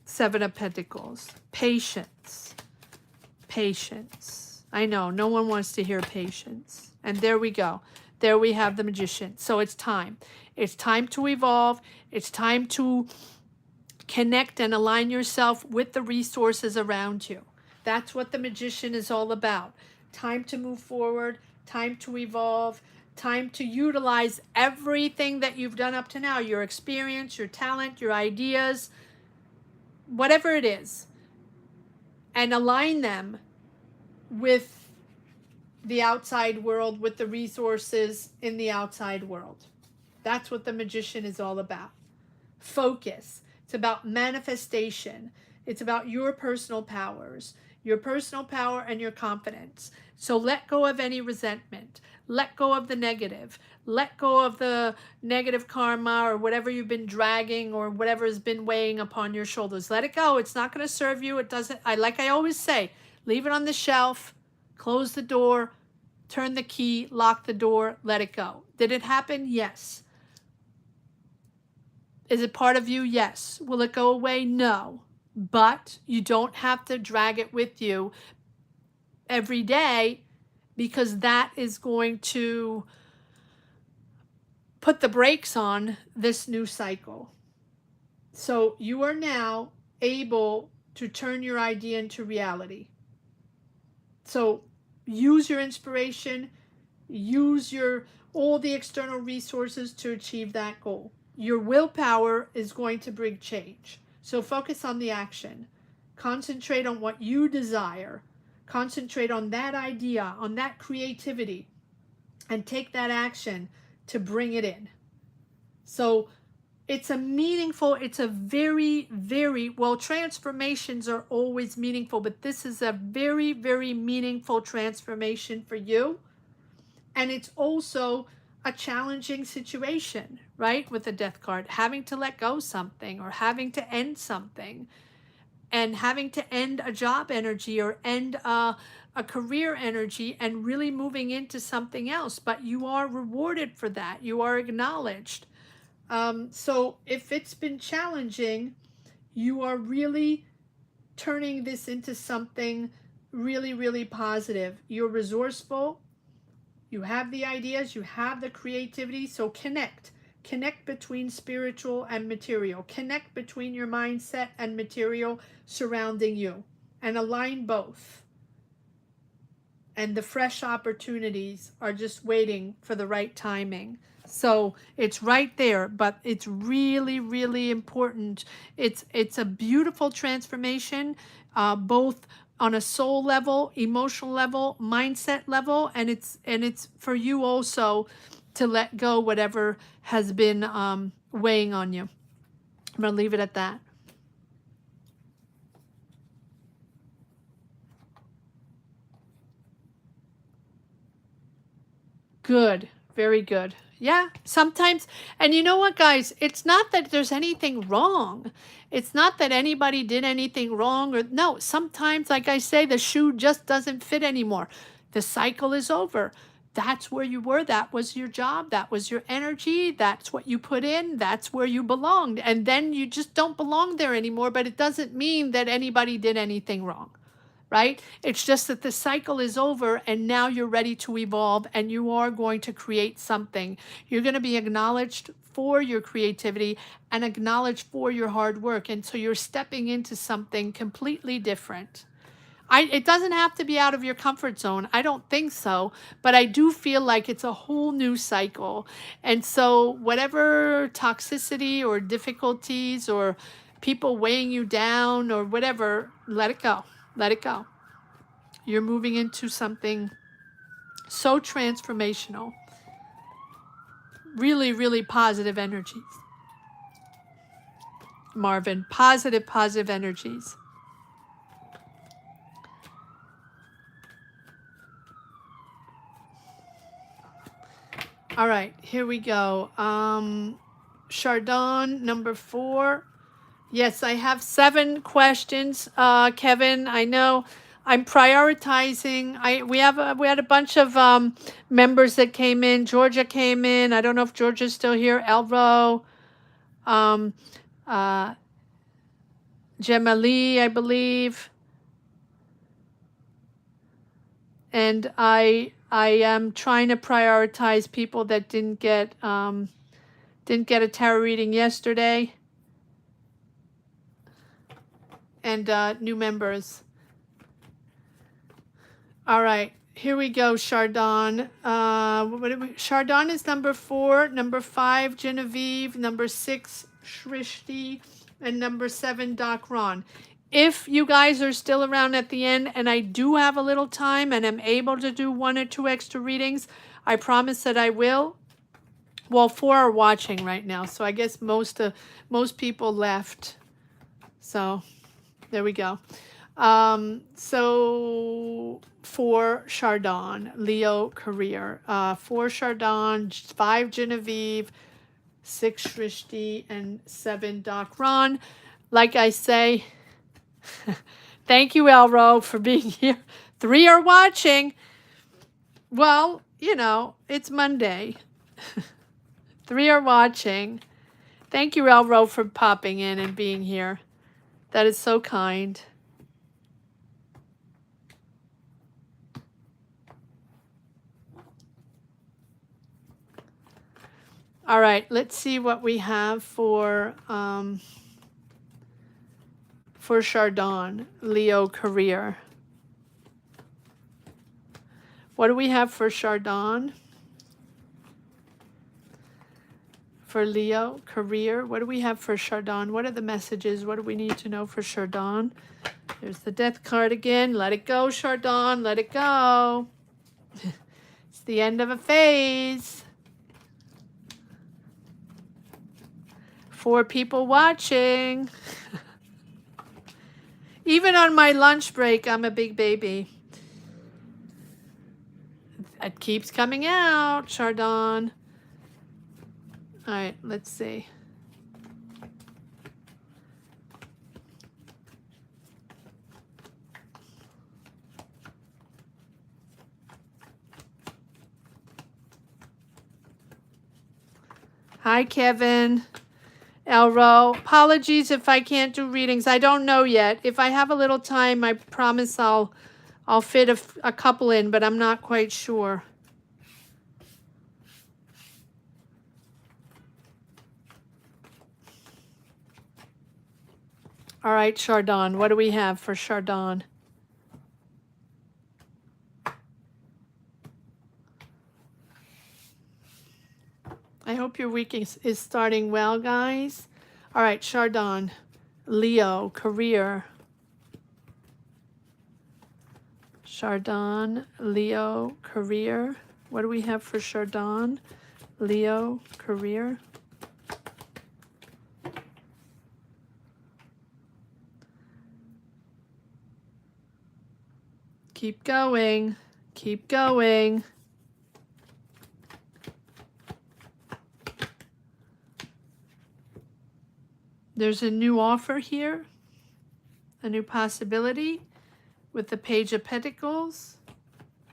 Seven of Pentacles. Patience. Patience. I know, no one wants to hear patience. And there we go. There we have the Magician. So it's time. It's time to evolve. It's time to connect and align yourself with the resources around you. That's what the Magician is all about. Time to move forward, time to evolve, time to utilize everything that you've done up to now, your experience, your talent, your ideas, whatever it is, and align them with the outside world, with the resources in the outside world. That's what the Magician is all about. Focus. It's about manifestation. It's about your personal powers, your personal power and your confidence. So let go of any resentment. Let go of the negative. Let go of the negative karma, or whatever you've been dragging, or whatever has been weighing upon your shoulders. Let it go. It's not going to serve you. It doesn't. Like I always say, leave it on the shelf, close the door, turn the key, lock the door, let it go. Did it happen? Yes. Is it part of you? Yes. Will it go away? No. But you don't have to drag it with you every day, because that is going to put the brakes on this new cycle. So you are now able to turn your idea into reality. So use your inspiration, use all the external resources to achieve that goal. Your willpower is going to bring change. So focus on the action. Concentrate on what you desire. Concentrate on that idea, on that creativity, and take that action to bring it in. So it's a very, very, well, transformations are always meaningful, but this is a very, very meaningful transformation for you. And it's also a challenging situation, right? With the death card, having to let go something, or having to end something. and having to end a job energy or end a career energy and really moving into something else. But you are rewarded for that. You are acknowledged. So if it's been challenging, you are really turning this into something really, really positive. You're resourceful. You have the ideas, you have the creativity. So connect between spiritual and material, connect between your mindset and material surrounding you, and align both. And the fresh opportunities are just waiting for the right timing. So it's right there, but it's really, really important. It's a beautiful transformation, both on a soul level, emotional level, mindset level, and it's for you also to let go whatever has been weighing on you. I'm gonna leave it at that. Good. Very good. Yeah, sometimes, and you know what, guys? It's not that there's anything wrong. It's not that anybody did anything wrong, or no, sometimes, like I say, the shoe just doesn't fit anymore. The cycle is over. That's where you were. That was your job. That was your energy. That's what you put in. That's where you belonged. And then you just don't belong there anymore, but it doesn't mean that anybody did anything wrong. Right? It's just that the cycle is over and now you're ready to evolve and you are going to create something. You're going to be acknowledged for your creativity and acknowledged for your hard work. And so you're stepping into something completely different. It doesn't have to be out of your comfort zone. I don't think so, but I do feel like it's a whole new cycle. And so whatever toxicity or difficulties or people weighing you down or whatever, let it go. Let it go. You're moving into something so transformational. Really, really positive energies. Marvin, positive energies. All right, here we go. Chardon, number 4. Yes, I have 7 questions, Kevin. I know I'm prioritizing. We had a bunch of members that came in. Georgia came in. I don't know if Georgia's still here. Elro, Gemali, I believe. And I am trying to prioritize people that didn't get a tarot reading yesterday, and new members. All right, here we go, Chardon. Chardon is number 4, number 5, Genevieve, number 6, Shrishti, and number 7, Doc Ron. If you guys are still around at the end and I do have a little time and am able to do 1 or 2 extra readings, I promise that I will. Well, 4 are watching right now, so I guess most people left. So there we go. So for Chardon, Leo career, 4 Chardon, 5 Genevieve, 6 Shrishti, and 7 Doc Ron. Like I say, thank you, Elro, for being here. 3 are watching. Well, you know, it's Monday. 3 are watching. Thank you, Elro, for popping in and being here. That is so kind. All right, let's see what we have for Chardon, Leo career. What do we have for Chardon? For Leo career, what do we have for Chardon? What are the messages? What do we need to know for Chardon? There's the Death card again. Let it go, Chardon. Let it go. It's the end of a phase. 4 people watching. Even on my lunch break, I'm a big baby. It keeps coming out, Chardon. All right, let's see. Hi, Kevin. Elro. Apologies if I can't do readings. I don't know yet. If I have a little time, I promise I'll fit a couple in, but I'm not quite sure. All right, Chardon. What do we have for Chardon? I hope your week is starting well, guys. All right, Chardon. Leo, career. Chardon, Leo, career. What do we have for Chardon? Leo, career. Keep going. Keep going. There's a new offer here, a new possibility with the Page of Pentacles.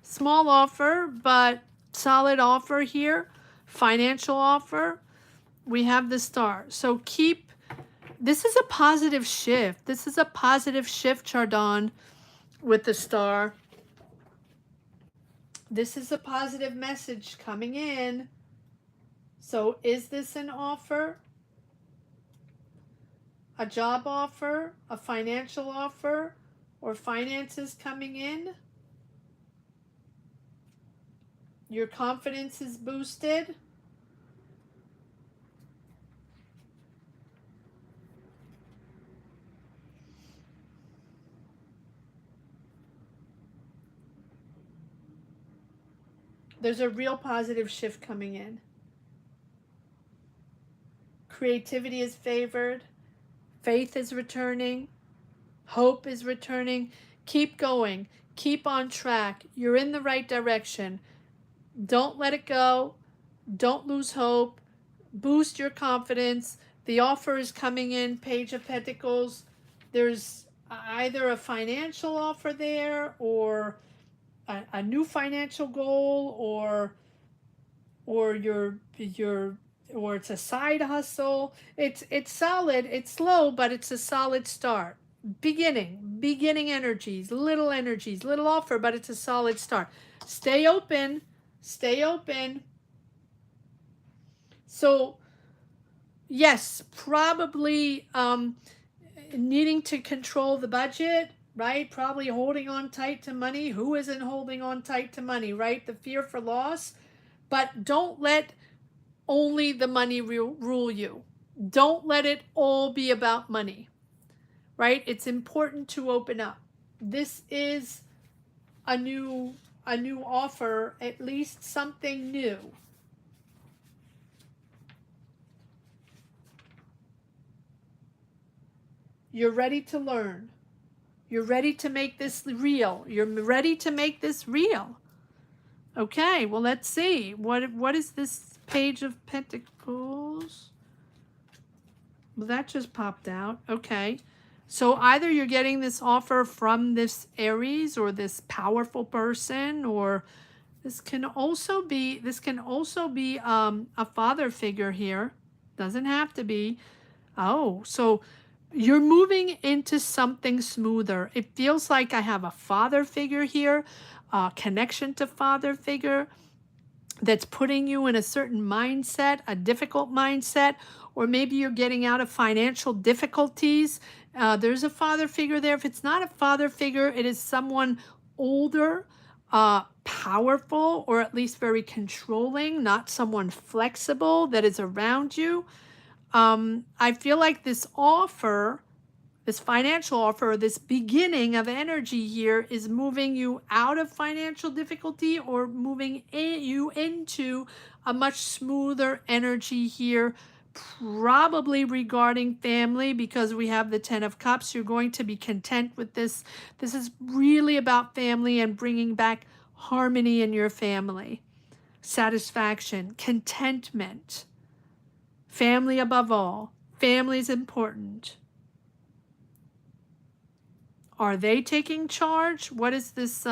Small offer, but solid offer here. Financial offer. We have the Star. So this is a positive shift. This is a positive shift, Chardon, with the Star. This is a positive message coming in. So is this an offer? A job offer, a financial offer, or finances coming in? Your confidence is boosted. There's a real positive shift coming in. Creativity is favored. Faith is returning. Hope is returning. Keep going. Keep on track. You're in the right direction. Don't let it go. Don't lose hope. Boost your confidence. The offer is coming in, Page of Pentacles. There's either a financial offer there, or a new financial goal, or it's a side hustle. It's solid. It's slow, but it's a solid start. Beginning energies, little offer, but it's a solid start. Stay open. Stay open. So yes, probably needing to control the budget, right? Probably holding on tight to money. Who isn't holding on tight to money, right? The fear for loss. But don't let only the money rule you. Don't let it all be about money, right? It's important to open up. This is a new offer, at least something new. You're ready to learn. You're ready to make this real. You're ready to make this real. Okay, well, let's see. What is this Page of Pentacles? Well, that just popped out. Okay. So either you're getting this offer from this Aries or this powerful person, or this can also be a father figure here. Doesn't have to be. Oh, so you're moving into something smoother. It feels like I have a father figure here, connection to father figure that's putting you in a certain mindset, a difficult mindset, or maybe you're getting out of financial difficulties. There's a father figure there. If it's not a father figure, it is someone older, powerful, or at least very controlling, not someone flexible that is around you. I feel like this offer, this financial offer, this beginning of energy here is moving you out of financial difficulty, or moving you into a much smoother energy here, probably regarding family, because we have the 10 of Cups. You're going to be content with this. This is really about family and bringing back harmony in your family, satisfaction, contentment. Family above all. Family is important. Are they taking charge? What is this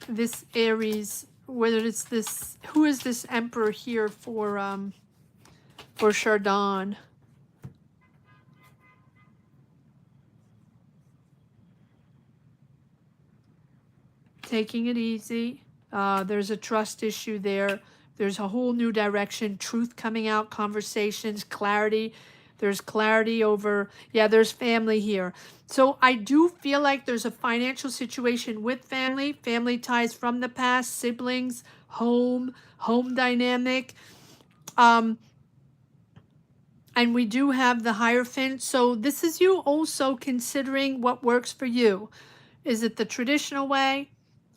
this Aries, whether it's this, who is this Emperor here for for Chardon. Taking it easy. There's a trust issue there. There's a whole new direction, truth coming out, conversations, clarity. There's clarity over, yeah, there's family here. So I do feel like there's a financial situation with family, family ties from the past, siblings, home dynamic. And we do have the Hierophant. So this is you also considering what works for you. Is it the traditional way?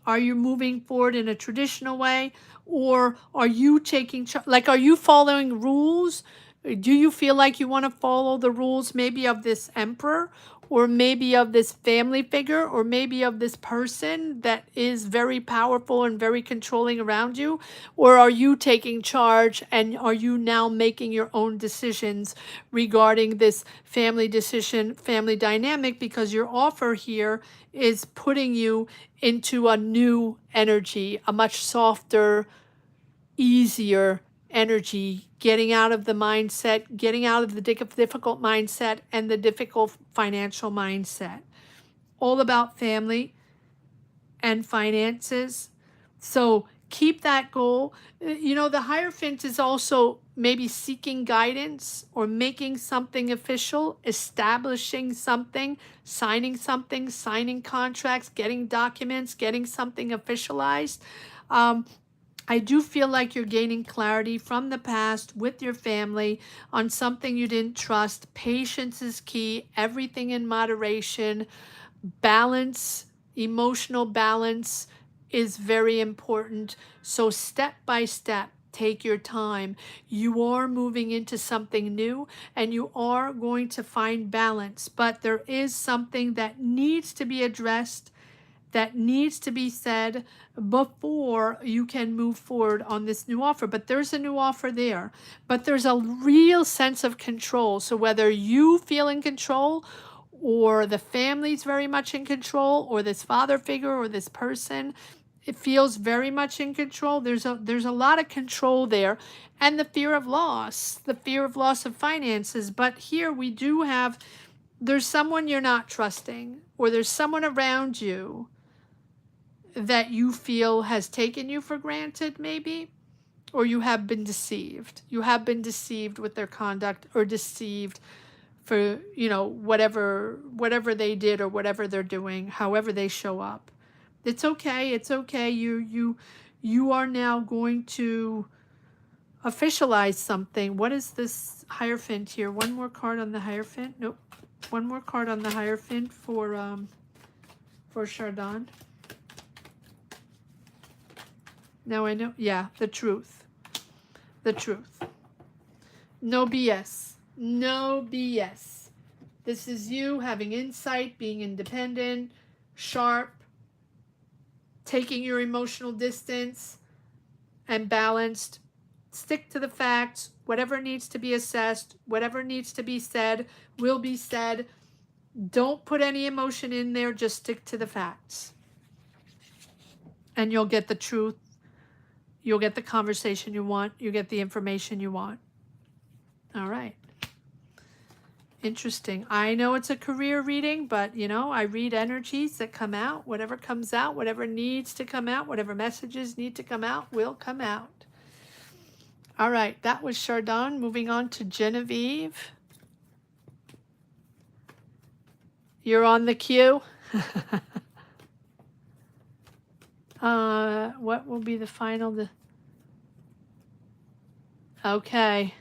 Are you moving forward in a traditional way? Or are you taking, like, are you following rules? Do you feel like you want to follow the rules maybe of this emperor, or maybe of this family figure, or maybe of this person that is very powerful and very controlling around you? Or are you taking charge and are you now making your own decisions regarding this family decision, family dynamic? Because your offer here is putting you into a new energy, a much softer, easier energy, getting out of the mindset, getting out of the difficult mindset and the difficult financial mindset. All about family and finances. So keep that goal. You know, the Hierophant is also maybe seeking guidance or making something official, establishing something, signing contracts, getting documents, getting something officialized. I do feel like you're gaining clarity from the past with your family on something you didn't trust. Patience is key, everything in moderation. Balance, emotional balance is very important. So step by step, take your time. You are moving into something new and you are going to find balance, but there is something that needs to be addressed, that needs to be said before you can move forward on this new offer. But there's a new offer there, but there's a real sense of control. So whether you feel in control or the family's very much in control, or this father figure or this person, it feels very much in control. There's a lot of control there, and the fear of loss of finances. But here we do have, there's someone you're not trusting, or there's someone around you that you feel has taken you for granted maybe, or you have been deceived. You have been deceived with their conduct, or deceived for, you know, whatever they did or whatever they're doing, however they show up. It's okay. It's okay. You are now going to officialize something. What is this Hierophant here? One more card on the Hierophant. Nope. One more card on the Hierophant for Chardon. Now I know. Yeah, the truth. The truth. No BS. No BS. This is you having insight, being independent, sharp, taking your emotional distance, and balanced. Stick to the facts. Whatever needs to be assessed, whatever needs to be said, will be said. Don't put any emotion in there. Just stick to the facts. And you'll get the truth. You'll get the conversation you want. You'll get the information you want. All right. Interesting. I know it's a career reading, but, you know, I read energies that come out. Whatever comes out, whatever needs to come out, whatever messages need to come out will come out. All right. That was Chardon. Moving on to Genevieve. You're on the queue. What will be the final? Okay.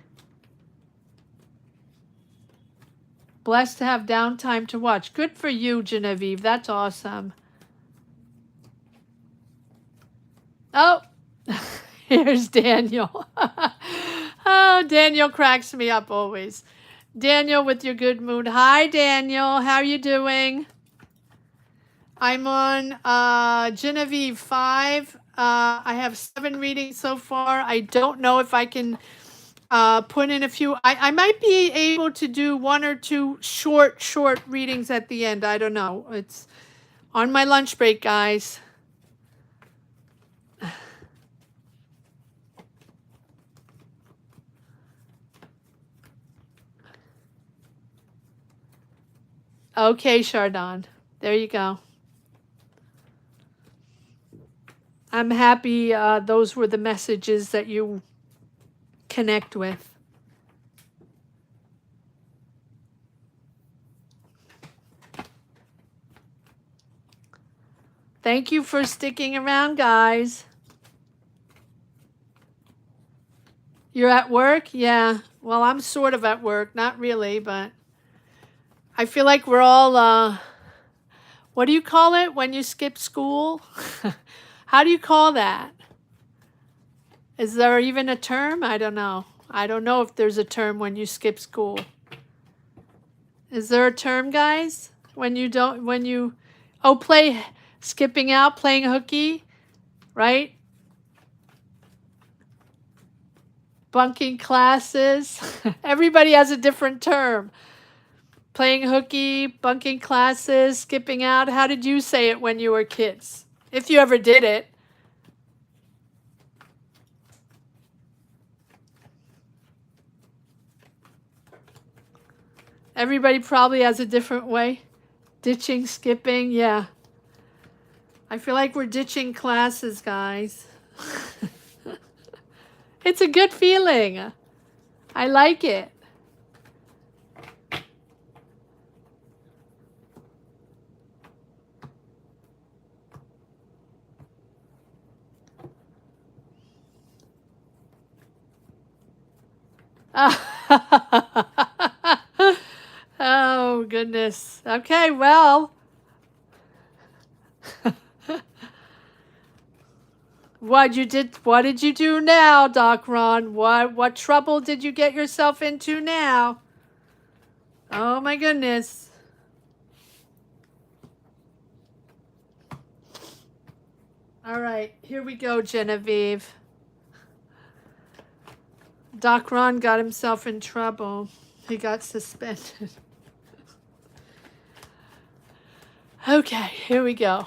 Blessed to have downtime to watch. Good for you, Genevieve. That's awesome. Oh, here's Daniel. Oh, Daniel cracks me up always. Daniel with your good mood. Hi, Daniel. How are you doing? I'm on Genevieve 5. I have 7 readings so far. I don't know if I can put in a few. I might be able to do 1 or 2 short readings at the end. I don't know. It's on my lunch break, guys. Okay, Chardon. There you go. I'm happy those were the messages that you connect with. Thank you for sticking around, guys. You're at work? Yeah. Well, I'm sort of at work. Not really, but I feel like we're all, what do you call it when you skip school? How do you call that? Is there even a term? I don't know. I don't know if there's a term when you skip school. Is there a term, guys? When you don't, when you, oh, skipping out, playing hooky, right? Bunking classes. Everybody has a different term. Playing hooky, bunking classes, skipping out. How did you say it when you were kids? If you ever did it. Everybody probably has a different way. Ditching, skipping, yeah. I feel like we're ditching classes, guys. It's a good feeling. I like it. Oh, goodness. Okay, well. What did you do now, Doc Ron? What trouble did you get yourself into now? Oh my goodness. All right, here we go, Genevieve. Doc Ron got himself in trouble. He got suspended. Okay, here we go.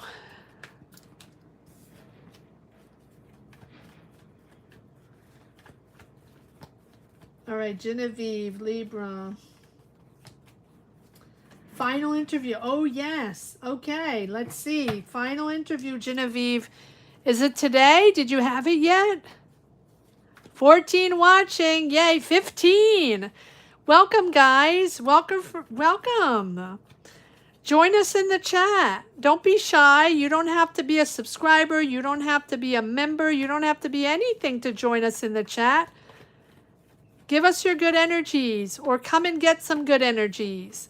All right, Genevieve, Libra. Final interview. Oh, yes. Okay, let's see. Final interview, Genevieve. Is it today? Did you have it yet? 14 watching. Yay, 15. Welcome, guys. Welcome. Join us in the chat. Don't be shy. You don't have to be a subscriber. You don't have to be a member. You don't have to be anything to join us in the chat. Give us your good energies, or come and get some good energies.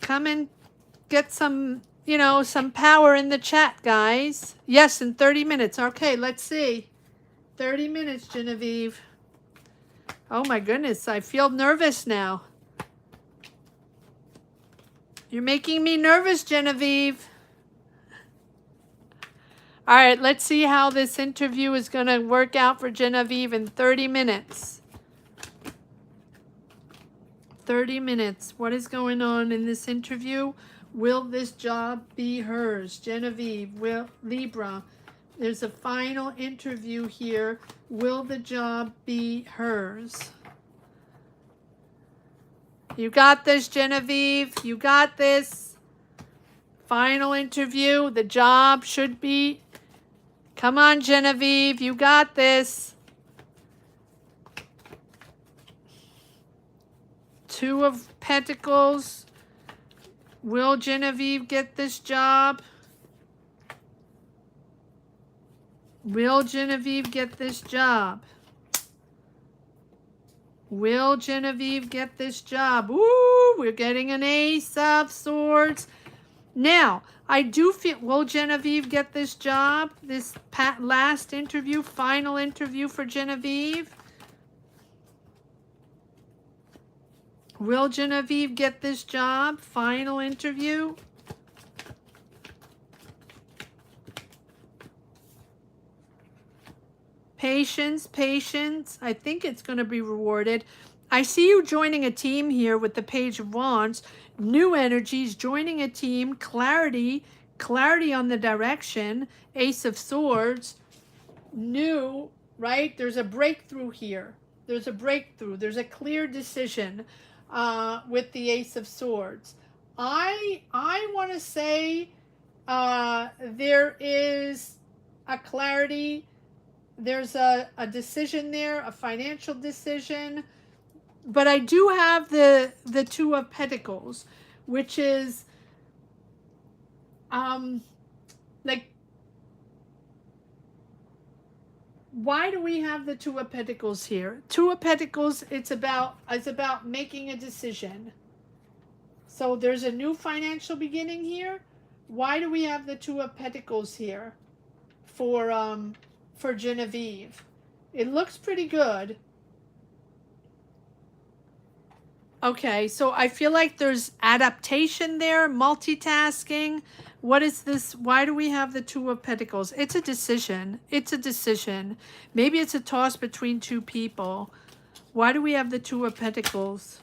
Come and get some, some power in the chat, guys. Yes, in 30 minutes. Okay, let's see. 30 minutes, Genevieve. Oh my goodness, I feel nervous now. You're making me nervous, Genevieve. All right, let's see how this interview is going to work out for Genevieve in 30 minutes. 30 minutes. What is going on in this interview? Will this job be hers? Genevieve, Libra. There's a final interview here. Will the job be hers? You got this, Genevieve. You got this. Final interview. The job should be. Come on, Genevieve. You got this. Two of Pentacles. Will Genevieve get this job? Will Genevieve get this job? Will Genevieve get this job? Ooh, we're getting an Ace of Swords. Now, I do feel, will Genevieve get this job? This last interview, final interview for Genevieve? Will Genevieve get this job? Final interview? Patience, patience. I think it's going to be rewarded. I see you joining a team here with the Page of Wands. New energies, joining a team. Clarity, clarity on the direction. Ace of Swords. New, right? There's a breakthrough here. There's a breakthrough. There's a clear decision with the Ace of Swords. I want to say there is a clarity. There's a decision there, a financial decision. But I do have the Two of Pentacles, which is um like, why do we have the Two of Pentacles here? Two of Pentacles, it's about making a decision. So there's a new financial beginning here. Why do we have the Two of Pentacles here for Genevieve? It looks pretty good. Okay, so I feel like there's adaptation there, multitasking. What is this? Why do we have the Two of Pentacles? It's a decision. It's a decision. Maybe it's a toss between two people. Why do we have the Two of Pentacles?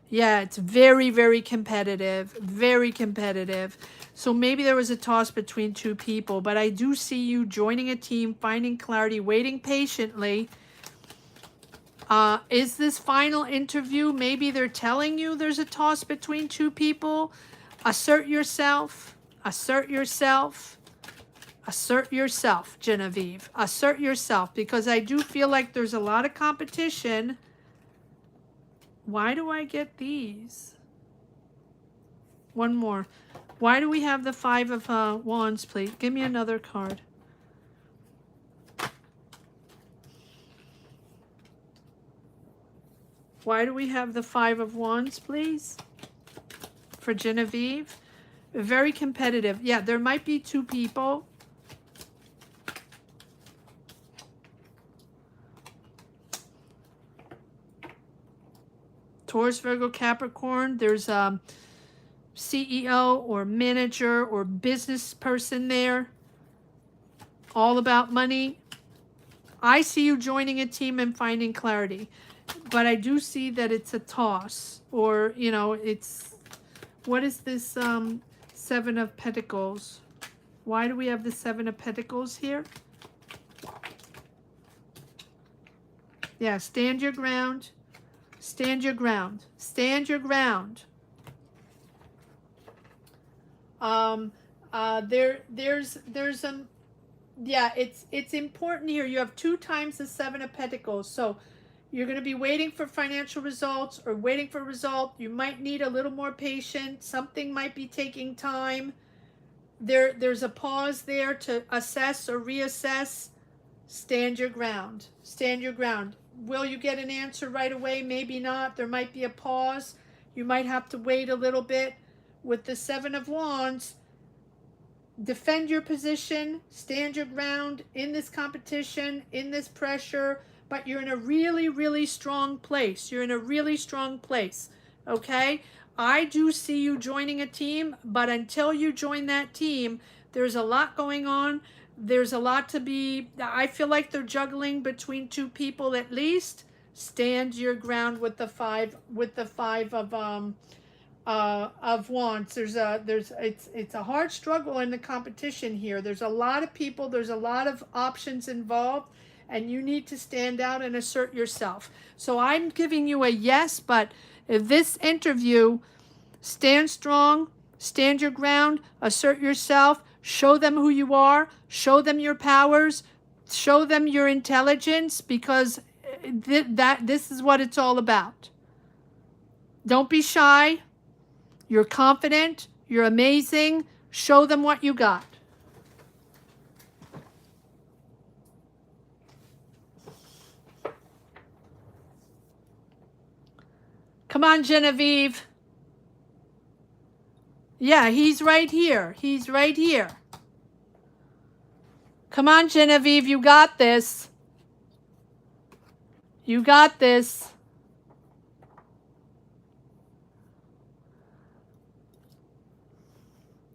Yeah, it's very, very competitive. Very competitive. So maybe there was a toss between two people, but I do see you joining a team, finding clarity, waiting patiently. Is this final interview? Maybe they're telling you there's a toss between two people. Assert yourself. Assert yourself. Assert yourself, Genevieve. Assert yourself, because I do feel like there's a lot of competition. Why do I get these? One more. Why do we have the Five of Wands, please? Give me another card. Why do we have the Five of Wands, please? For Genevieve. Very competitive. Yeah, there might be two people. Taurus, Virgo, Capricorn. There's a CEO or manager or business person there. All about money. I see you joining a team and finding clarity. But I do see that it's a toss. Or, you know, it's... What is this Seven of Pentacles? Why do we have the Seven of Pentacles here? Yeah, stand your ground. Stand your ground. Stand your ground. There's yeah, it's important here. You have 2 times the Seven of Pentacles. So you're going to be waiting for financial results or waiting for a result. You might need a little more patience. Something might be taking time. There's a pause there to assess or reassess. Stand your ground. Stand your ground. Will you get an answer right away? Maybe not. There might be a pause. You might have to wait a little bit. With the Seven of Wands, defend your position, stand your ground in this competition, in this pressure, but you're in a really, really strong place. You're in a really strong place, okay? I do see you joining a team, but until you join that team, there's a lot going on. There's a lot to be, I feel like they're juggling between two people at least. Stand your ground with the five of Wands. It's a hard struggle in the competition here. There's a lot of people, there's a lot of options involved, and you need to stand out and assert yourself. So I'm giving you a yes, but if this interview, stand strong, stand your ground, assert yourself, show them who you are, show them your powers, show them your intelligence, because this is what it's all about. Don't be shy. You're confident. You're amazing. Show them what you got. Come on, Genevieve. Yeah, he's right here. He's right here. Come on, Genevieve. You got this. You got this.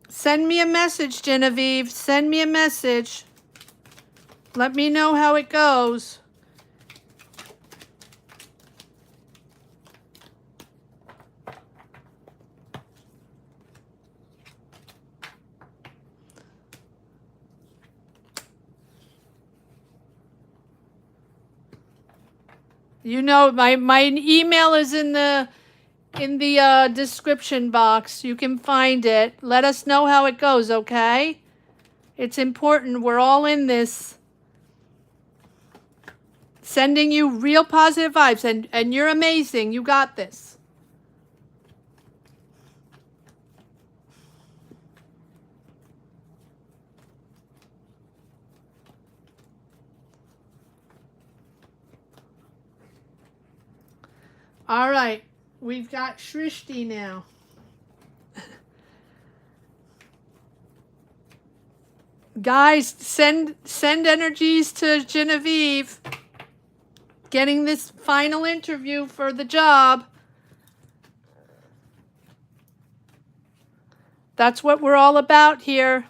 Send me a message, Genevieve. Send me a message. Let me know how it goes. You know, my email is in the in the description box. You can find it. Let us know how it goes, okay? It's important. We're all in this. Sending you real positive vibes, and you're amazing. You got this. All right. We've got Shrishti now. Guys, send energies to Genevieve. Getting this final interview for the job. That's what we're all about here.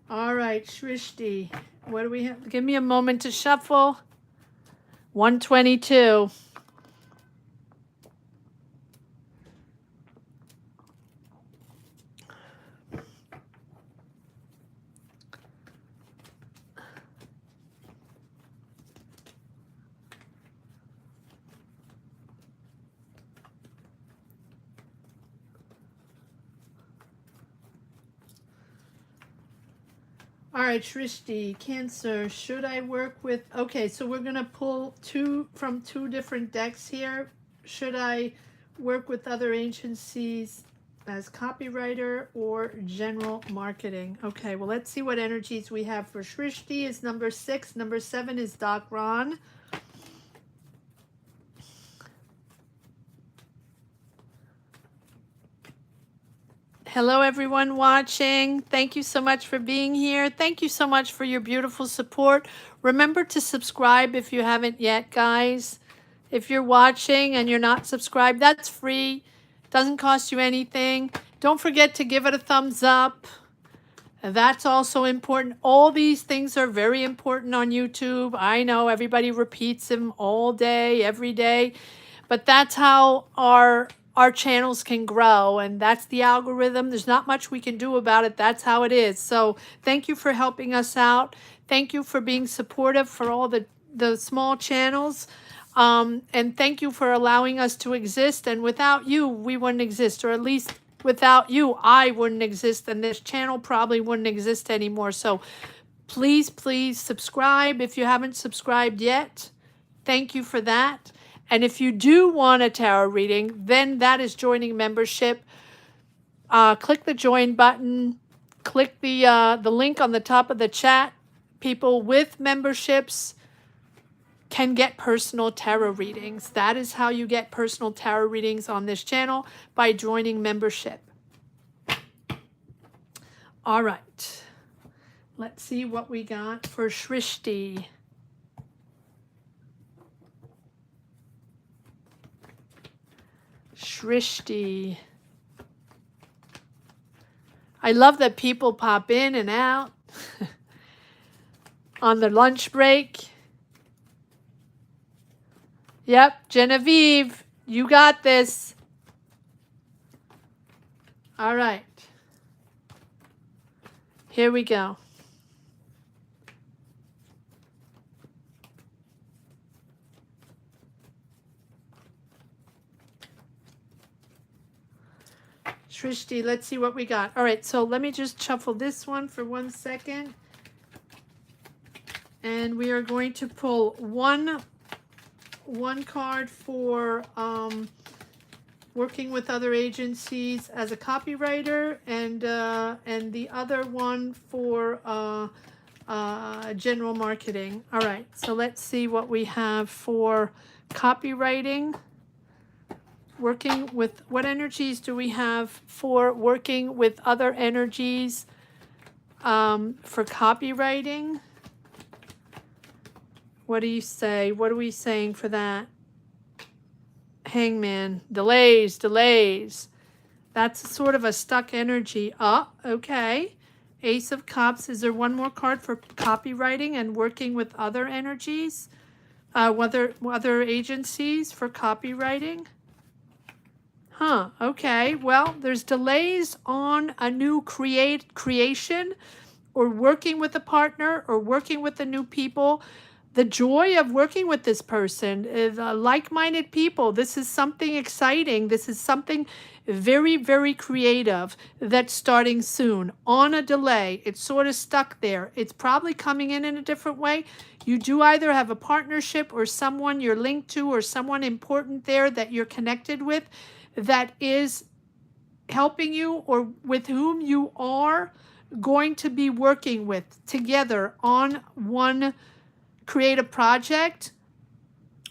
All right, Shrishti. What do we have? Give me a moment to shuffle. 122. All right, Shrishti, Cancer, should I work with, okay, so we're going to pull from two different decks here. Should I work with other agencies as copywriter or general marketing? Okay, well, let's see what energies we have for Shrishti. Is number 6. Number 7 is Doc Ron. Hello, everyone watching. Thank you so much for being here. Thank you so much for your beautiful support. Remember to subscribe if you haven't yet, guys. If you're watching and you're not subscribed, that's free. Doesn't cost you anything. Don't forget to give it a thumbs up. That's also important. All these things are very important on YouTube. I know everybody repeats them all day, every day, but that's how our channels can grow, and that's the algorithm. There's not much we can do about it. That's how it is. So thank you for helping us out. Thank you for being supportive for all the small channels. And thank you for allowing us to exist. And without you, we wouldn't exist, or at least without you, I wouldn't exist, and this channel probably wouldn't exist anymore. So please, please subscribe if you haven't subscribed yet. Thank you for that. And if you do want a tarot reading, then that is joining membership. Click the join button. Click the link on the top of the chat. People with memberships can get personal tarot readings. That is how you get personal tarot readings on this channel, by joining membership. All right. Let's see what we got for Shrishti. Shrishti. I love that people pop in and out on their lunch break. Yep, Genevieve, you got this. All right. Here we go. Shrishti, let's see what we got. All right, so let me just shuffle this one for 1 second. And we are going to pull one card for working with other agencies as a copywriter, and the other one for general marketing. All right, so let's see what we have for copywriting. Working with, what energies do we have for working with other energies for copywriting? What do you say? What are we saying for that? Hangman, delays. That's sort of a stuck energy. Oh, okay. Ace of Cups. Is there one more card for copywriting and working with other energies? Other agencies for copywriting? Huh, okay. Well, there's delays on a new creation, or working with a partner, or working with the new people. The joy of working with this person is like-minded people. This is something exciting. This is something very, very creative that's starting soon on a delay. It's sort of stuck there. It's probably coming in a different way. You do either have a partnership or someone you're linked to or someone important there that you're connected with that is helping you or with whom you are going to be working with together on one creative project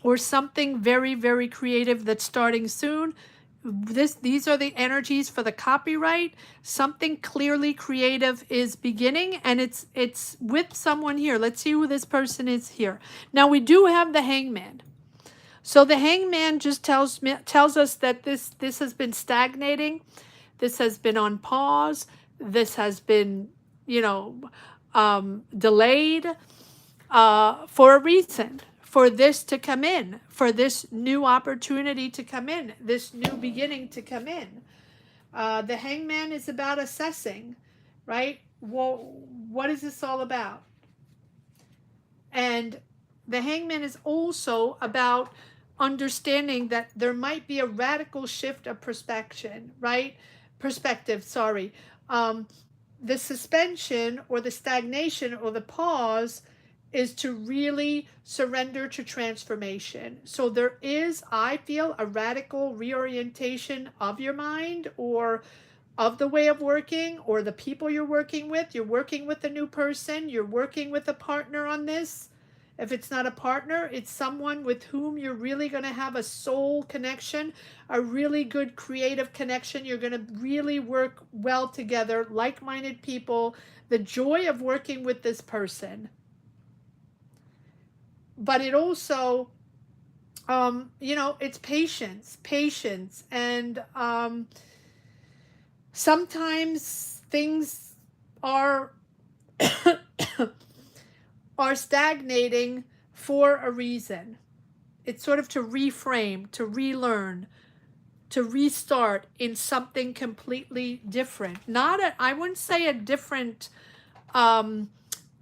or something very, very creative that's starting soon. These are the energies for the copyright. Something clearly creative is beginning, and it's with someone here. Let's see who this person is here. Now we do have the Hangman. So the Hangman just tells us that this has been stagnating. This has been on pause. This has been, delayed for a reason, for this to come in, for this new opportunity to come in, this new beginning to come in. The Hangman is about assessing, right? Well, what is this all about? And the Hangman is also about understanding that there might be a radical shift of perspective, sorry. The suspension or the stagnation or the pause is to really surrender to transformation. So there is, I feel, a radical reorientation of your mind or of the way of working or the people you're working with. You're working with a new person. You're working with a partner on this. If it's not a partner, it's someone with whom you're really going to have a soul connection, a really good creative connection. You're going to really work well together, like-minded people, the joy of working with this person. But it also, it's patience. And sometimes things are are stagnating for a reason. It's sort of to reframe, to relearn, to restart in something completely different. I wouldn't say a different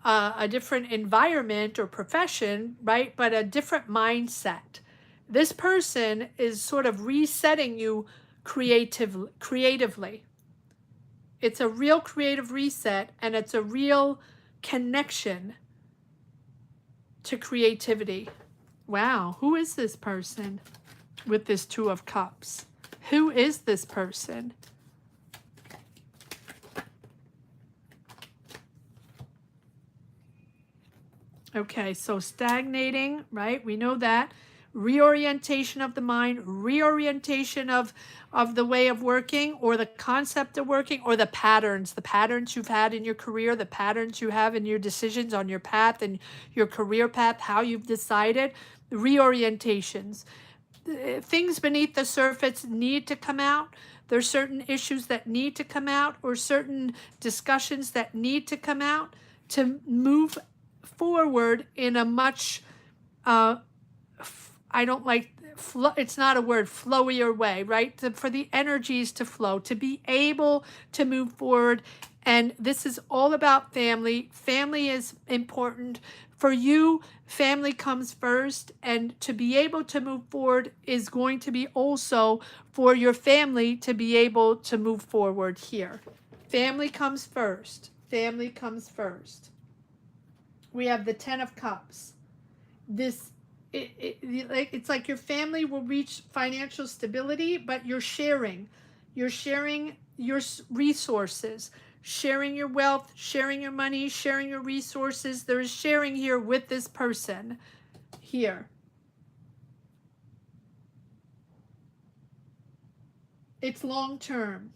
environment or profession, right? But a different mindset. This person is sort of resetting you creatively. It's a real creative reset, and it's a real connection to creativity. Wow, who is this person with this Two of Cups? Who is this person? Okay, so stagnating, right? We know that. Reorientation of the mind, reorientation of the way of working or the concept of working or the patterns you've had in your career, the patterns you have in your decisions on your path and your career path, how you've decided, reorientations. Things beneath the surface need to come out. There's certain issues that need to come out or certain discussions that need to come out to move forward in a much I don't like it's not a word, flowier way, right? For the energies to flow, to be able to move forward. And this is all about family. Family is important. For you, family comes first, and to be able to move forward is going to be also for your family to be able to move forward here. Family comes first. Family comes first. We have the Ten of Cups. It's like your family will reach financial stability, but you're sharing your resources, sharing your wealth, sharing your money, sharing your resources. There is sharing here with this person here. It's long term.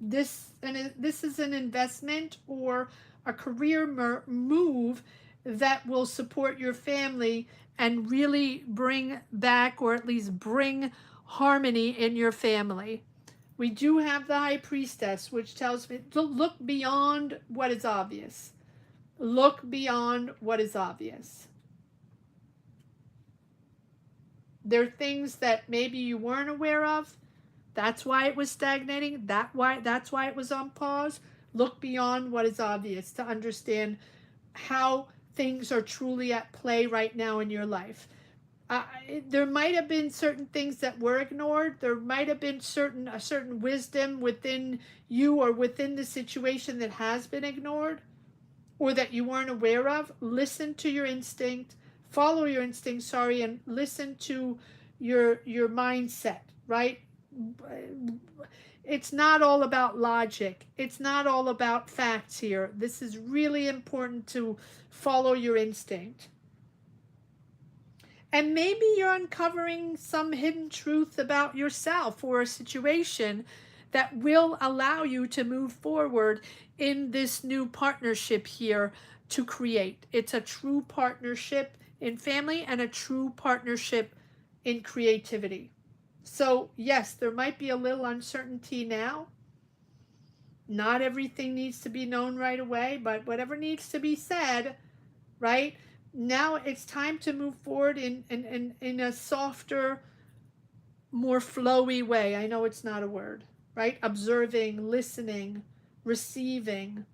This is an investment or a career move that will support your family and really bring back or at least bring harmony in your family. We do have the High Priestess, which tells me to look beyond what is obvious. Look beyond what is obvious. There are things that maybe you weren't aware of. That's why it was stagnating. That's why it was on pause. Look beyond what is obvious to understand how things are truly at play right now in your life. There might have been certain things that were ignored. There might have been a certain wisdom within you or within the situation that has been ignored or that you weren't aware of. Listen to your instinct, follow your instinct, sorry, and listen to your mindset, right? It's not all about logic. It's not all about facts here. This is really important to follow your instinct. And maybe you're uncovering some hidden truth about yourself or a situation that will allow you to move forward in this new partnership here to create. It's a true partnership in family and a true partnership in creativity. So yes, there might be a little uncertainty now. Not everything needs to be known right away, but whatever needs to be said, right? Now it's time to move forward in a softer, more flowy way. I know it's not a word, right? Observing, listening, receiving,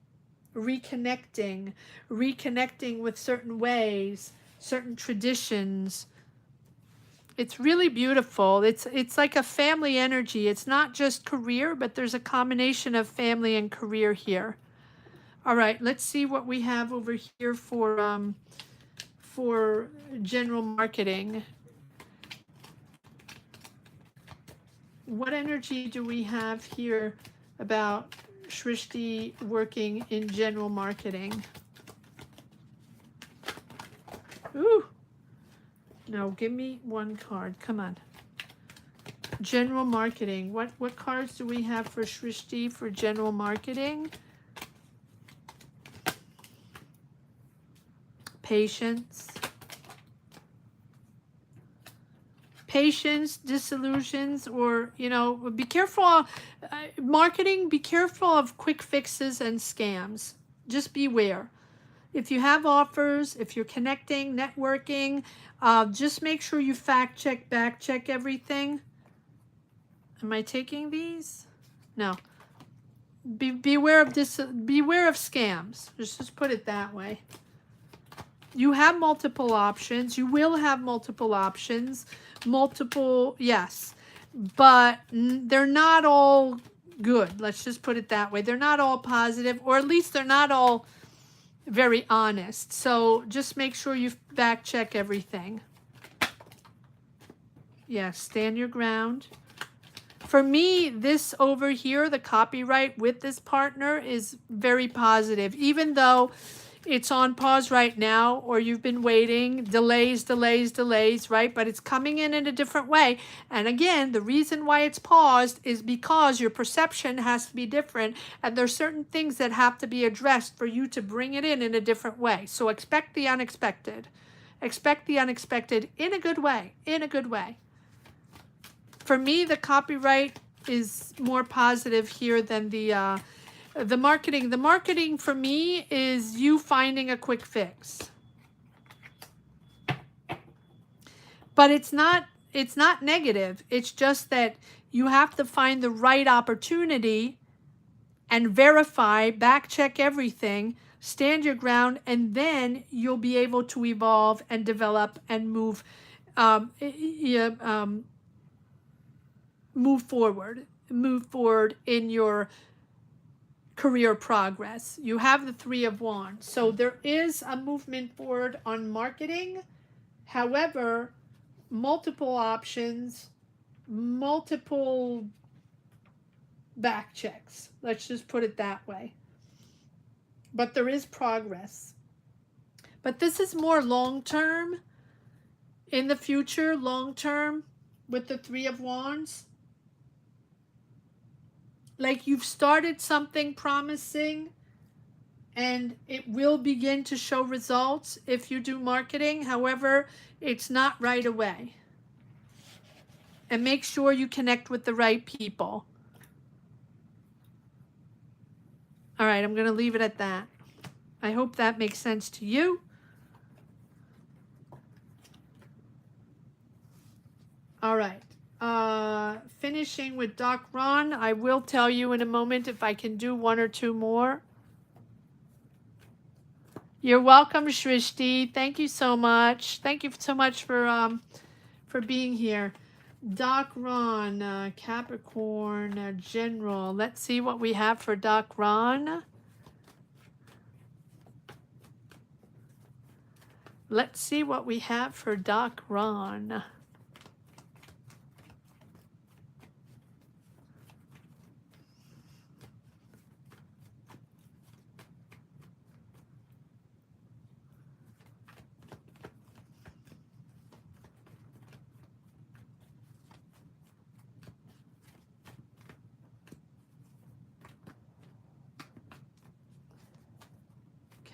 reconnecting with certain ways, certain traditions. It's really beautiful. It's like a family energy. It's not just career, but there's a combination of family and career here. All right, let's see what we have over here for general marketing. What energy do we have here about Shrishti working in general marketing? Ooh. No, give me one card. Come on. General marketing. What cards do we have for Shrishti for general marketing? Patience. Patience, disillusions, or, be careful. Marketing, be careful of quick fixes and scams. Just beware. If you have offers, if you're connecting, networking, just make sure you fact check, back check everything. Am I taking these? No. Beware of this. Beware of scams. Just put it that way. You have multiple options. You will have multiple options. Yes. But they're not all good. Let's just put it that way. They're not all positive, or at least they're not all very honest. So just make sure you back check everything. Yes, stand your ground. For me, this over here, the copyright with this partner is very positive. Even though it's on pause right now, or you've been waiting, delays, right? But it's coming in a different way. And again, the reason why it's paused is because your perception has to be different. And there's certain things that have to be addressed for you to bring it in a different way. So expect the unexpected. Expect the unexpected in a good way, For me, the copyright is more positive here than the marketing. The marketing for me is you finding a quick fix. But it's not negative. It's just that you have to find the right opportunity and verify, back check everything, stand your ground, and then you'll be able to evolve and develop and move forward in your career progress. You have the Three of Wands. So there is a movement forward on marketing. However, multiple options, multiple back checks. Let's just put it that way. But there is progress. But this is more long-term, in the future, long-term, with the Three of Wands. Like you've started something promising and it will begin to show results if you do marketing. However, it's not right away. And make sure you connect with the right people. All right, I'm going to leave it at that. I hope that makes sense to you. All right. Finishing with Doc Ron. I will tell you in a moment if I can do one or two more. You're welcome, Shrishti. Thank you so much. Thank you so much for being here. Doc Ron, Capricorn, General. Let's see what we have for Doc Ron. Let's see what we have for Doc Ron.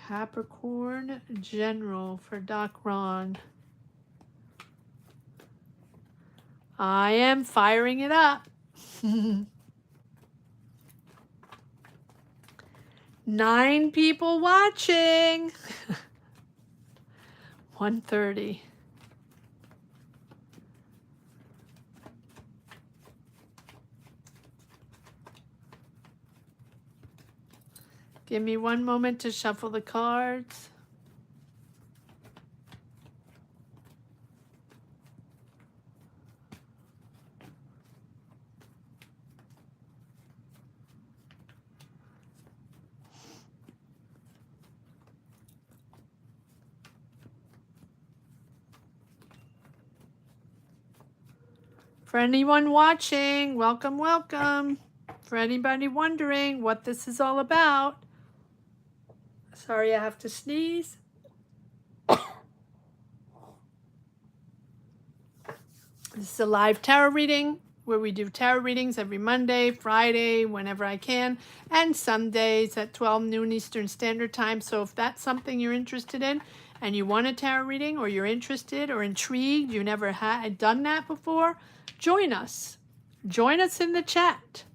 Capricorn General for Doc Ron. I am firing it up. 9 people watching. 1:30. Give me one moment to shuffle the cards. For anyone watching, welcome, welcome. For anybody wondering what this is all about, sorry, I have to sneeze. This is a live tarot reading where we do tarot readings every Monday, Friday, whenever I can, and Sundays at 12 noon Eastern Standard Time. So if that's something you're interested in and you want a tarot reading, or you're interested or intrigued, you never had done that before, join us. Join us in the chat.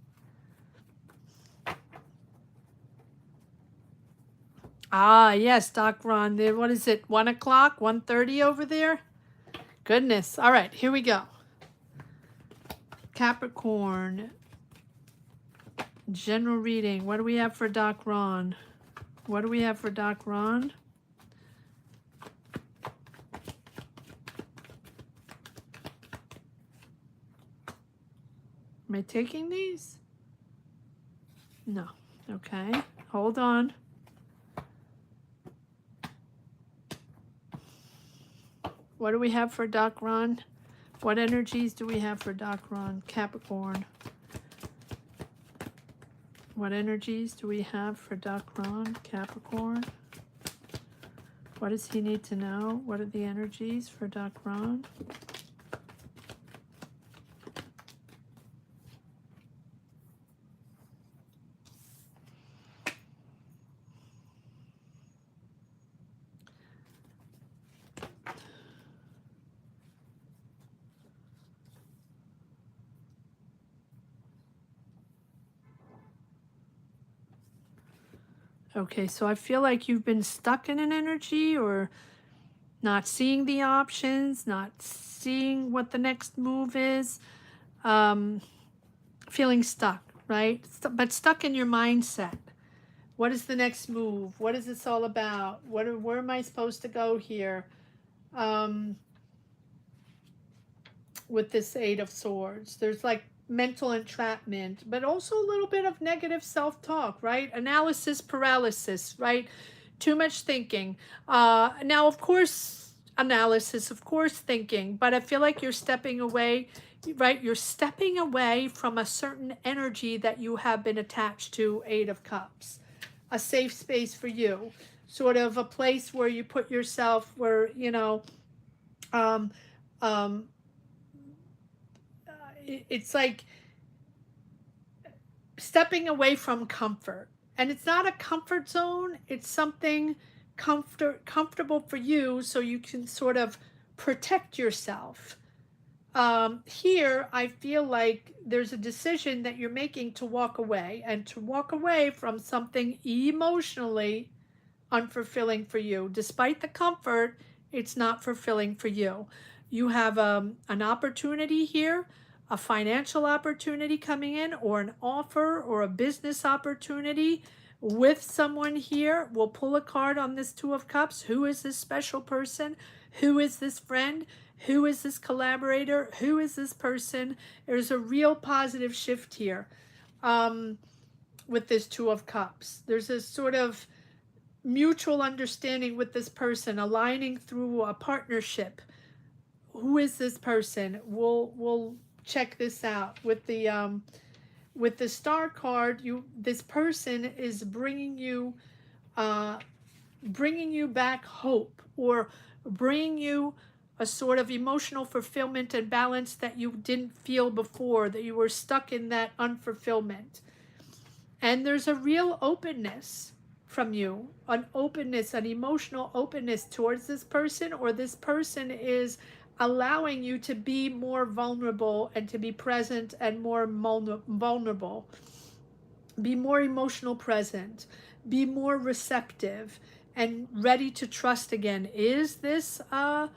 Ah, yes, Doc Ron. What is it, 1 o'clock, 1:30 over there? Goodness. All right, here we go. Capricorn. General reading. What do we have for Doc Ron? What do we have for Doc Ron? Am I taking these? No. Okay. Hold on. What do we have for Doc Ron? What energies do we have for Doc Ron? Capricorn. What energies do we have for Doc Ron? Capricorn. What does he need to know? What are the energies for Doc Ron? Okay, so I feel like you've been stuck in an energy, or not seeing the options, not seeing what the next move is, feeling stuck, right? But stuck in your mindset. What is the next move? What is this all about? Where am I supposed to go here? With this Eight of Swords, there's like mental entrapment, but also a little bit of negative self-talk, right? Analysis paralysis, right? Too much thinking. Now, of course, analysis, of course, thinking, but I feel like you're stepping away, right? You're stepping away from a certain energy that you have been attached to, Eight of Cups. A safe space for you, sort of a place where you put yourself, where, you know, it's like stepping away from comfort. And it's not a comfort zone, it's something comfortable for you, so you can sort of protect yourself, Here I feel like there's a decision that you're making to walk away, and to walk away from something emotionally unfulfilling for you. Despite the comfort, it's not fulfilling for you. You have an opportunity here, a financial opportunity coming in, or an offer or a business opportunity with someone here. We'll pull a card on this Two of Cups. Who is this special person? Who is this friend? Who is this collaborator? Who is this person? There's a real positive shift here with this Two of Cups. There's a sort of mutual understanding with this person, aligning through a partnership. Who is this person? We'll check this out with the Star card. This person is uh, bringing you back hope, or bringing you a sort of emotional fulfillment and balance that you didn't feel before, that you were stuck in that unfulfillment. And there's a real openness from you, an openness, an emotional openness towards this person, or this person is allowing you to be more vulnerable and to be present and more vulnerable. Be more emotional present, be more receptive and ready to trust again. Is this a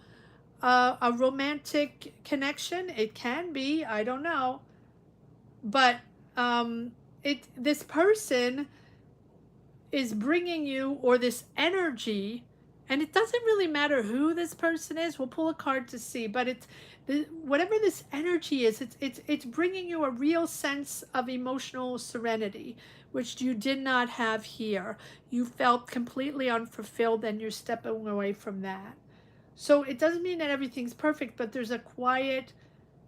romantic connection? It can be, I don't know. But this person is bringing you, or this energy, and it doesn't really matter who this person is. We'll pull a card to see, but whatever this energy is, it's bringing you a real sense of emotional serenity, which you did not have here. You felt completely unfulfilled, and you're stepping away from that. So it doesn't mean that everything's perfect, but there's a quiet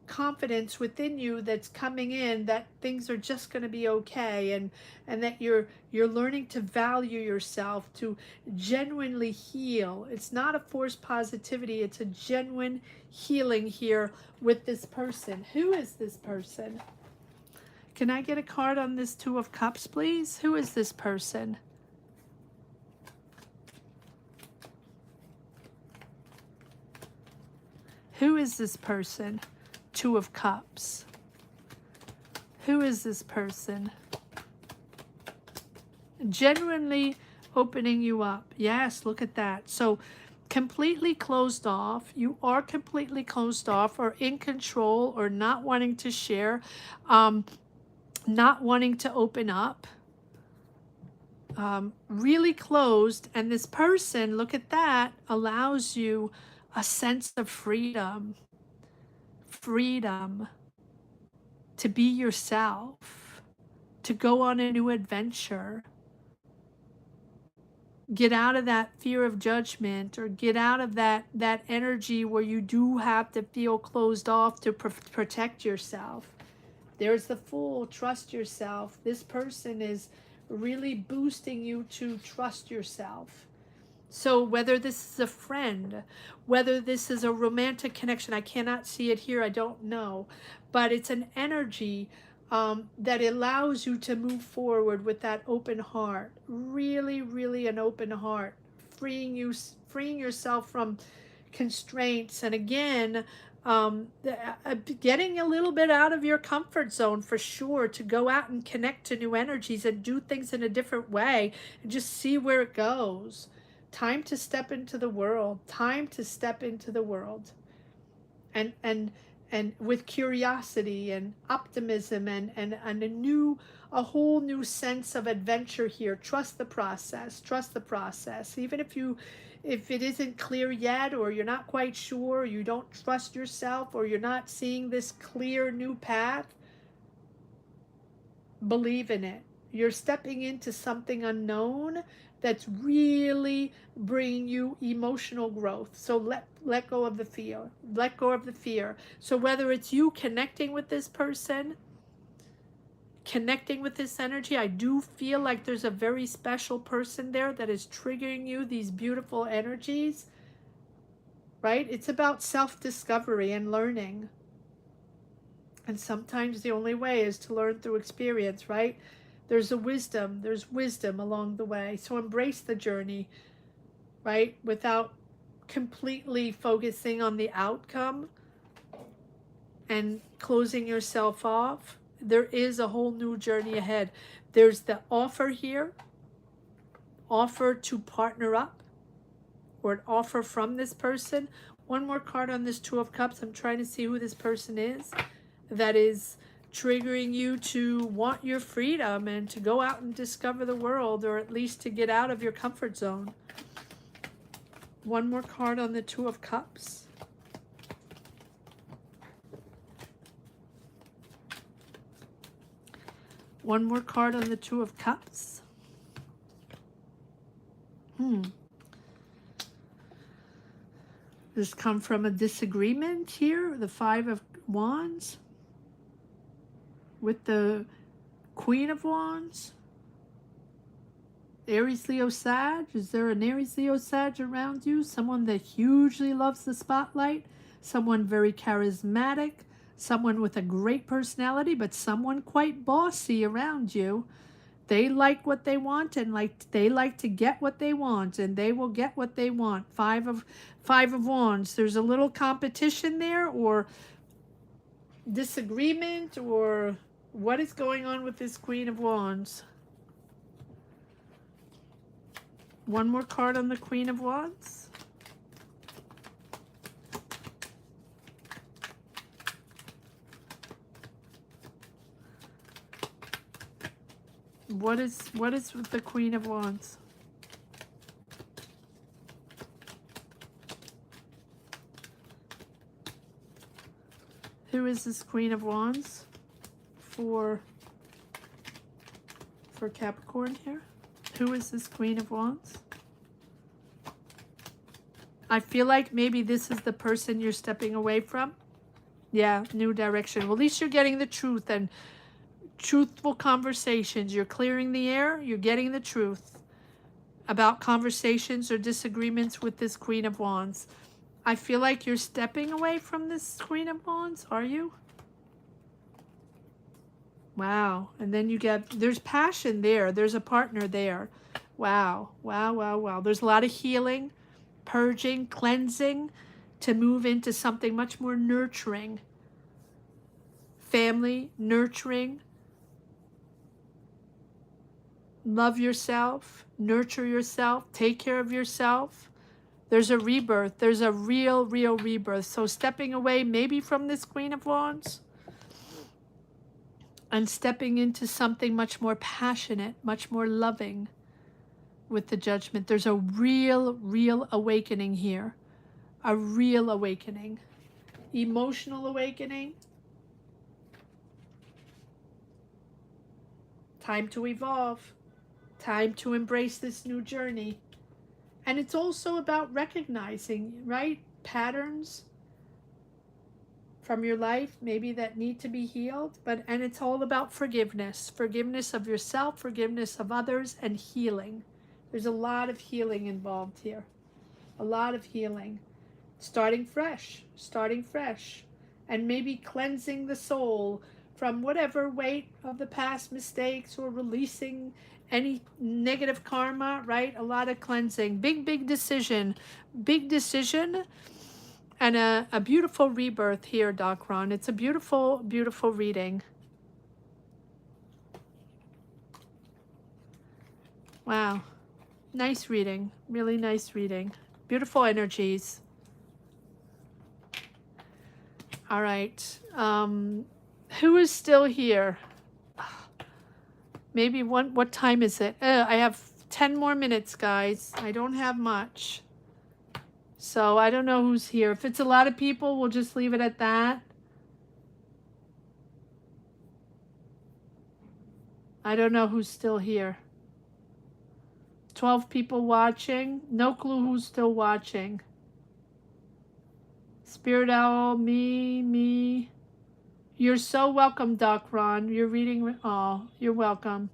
confidence within you that's coming in, that things are just going to be okay, and that you're learning to value yourself, to genuinely heal. It's not a forced positivity, it's a genuine healing here with this person. Who is this person? Can I get a card on this Two of Cups, please? Who is this person? Who is this person? Two of Cups. Who is this person? Genuinely opening you up. Yes, look at that. So completely closed off. You are completely closed off, or in control, or not wanting to share, not wanting to open up. Really closed. And this person, look at that, allows you a sense of freedom. Freedom to be yourself, to go on a new adventure, get out of that fear of judgment, or get out of that energy where you do have to feel closed off to protect yourself. There's the Fool. Trust yourself. This person is really boosting you to trust yourself. So whether this is a friend, whether this is a romantic connection, I cannot see it here, I don't know, but it's an energy that allows you to move forward with that open heart. Really, really an open heart, freeing yourself from constraints, and again, getting a little bit out of your comfort zone, for sure, to go out and connect to new energies and do things in a different way and just see where it goes. Time to step into the world. Time to step into the world. And with curiosity and optimism, and a whole new sense of adventure here. Trust the process. Trust the process. Even if it isn't clear yet, or you're not quite sure, or you don't trust yourself, or you're not seeing this clear new path, believe in it. You're stepping into something unknown that's really bringing you emotional growth. So let go of the fear. Let go of the fear. So whether it's you connecting with this person, connecting with this energy, I do feel like there's a very special person there that is triggering you these beautiful energies, right? It's about self-discovery and learning. And sometimes the only way is to learn through experience, right? There's wisdom along the way. So embrace the journey, right? Without completely focusing on the outcome. and closing yourself off. There is a whole new journey ahead. There's the offer here, offer to partner up, or an offer from this person. One more card on this Two of Cups. I'm trying to see who this person is that is triggering you to want your freedom and to go out and discover the world, or at least to get out of your comfort zone. One more card on the Two of Cups. One more card on the Two of Cups. This come from a disagreement here, the Five of Wands with the Queen of Wands. Aries, Leo, Sag. Is there an Aries, Leo, Sag around you? Someone that hugely loves the spotlight. Someone very charismatic. Someone with a great personality, but someone quite bossy around you. They like what they want, and they like to get what they want, and they will get what they want. Five of Wands. There's a little competition there, or disagreement, or what is going on with this Queen of Wands? One more card on the Queen of Wands. What is with the Queen of Wands? Who is this Queen of Wands for Capricorn here? Who is this Queen of Wands? I feel like maybe this is the person you're stepping away from. Yeah, new direction. Well, at least you're getting the truth and truthful conversations. You're clearing the air. You're getting the truth about conversations or disagreements with this Queen of Wands. I feel like you're stepping away from this Queen of Wands. Are you? Wow. And then you get, there's passion there. There's a partner there. Wow. Wow, wow, wow. There's a lot of healing, purging, cleansing to move into something much more nurturing. Family, nurturing. Love yourself, nurture yourself, take care of yourself. There's a rebirth. There's a real rebirth. So stepping away maybe from this Queen of Wands and stepping into something much more passionate, much more loving with the Judgment. There's a real awakening here. A real awakening. Emotional awakening. Time to evolve. Time to embrace this new journey. And it's also about recognizing, right, patterns from your life, maybe that need to be healed. And it's all about forgiveness. Forgiveness of yourself, forgiveness of others, and healing. There's a lot of healing involved here. A lot of healing. Starting fresh. And maybe cleansing the soul from whatever weight of the past mistakes, or releasing any negative karma, right? A lot of cleansing. Big decision. Big decision. And a beautiful rebirth here, Dakron. It's a beautiful reading. Wow. Nice reading. Really nice reading. Beautiful energies. All right. Who is still here? Maybe one. What time is it? I have 10 more minutes, guys. I don't have much. So I don't know who's here. If it's a lot of people, we'll just leave it at that. I don't know who's still here. 12 people watching. No clue who's still watching. Spirit Owl, me. You're so welcome, Doc Ron. You're reading. Oh, you're welcome.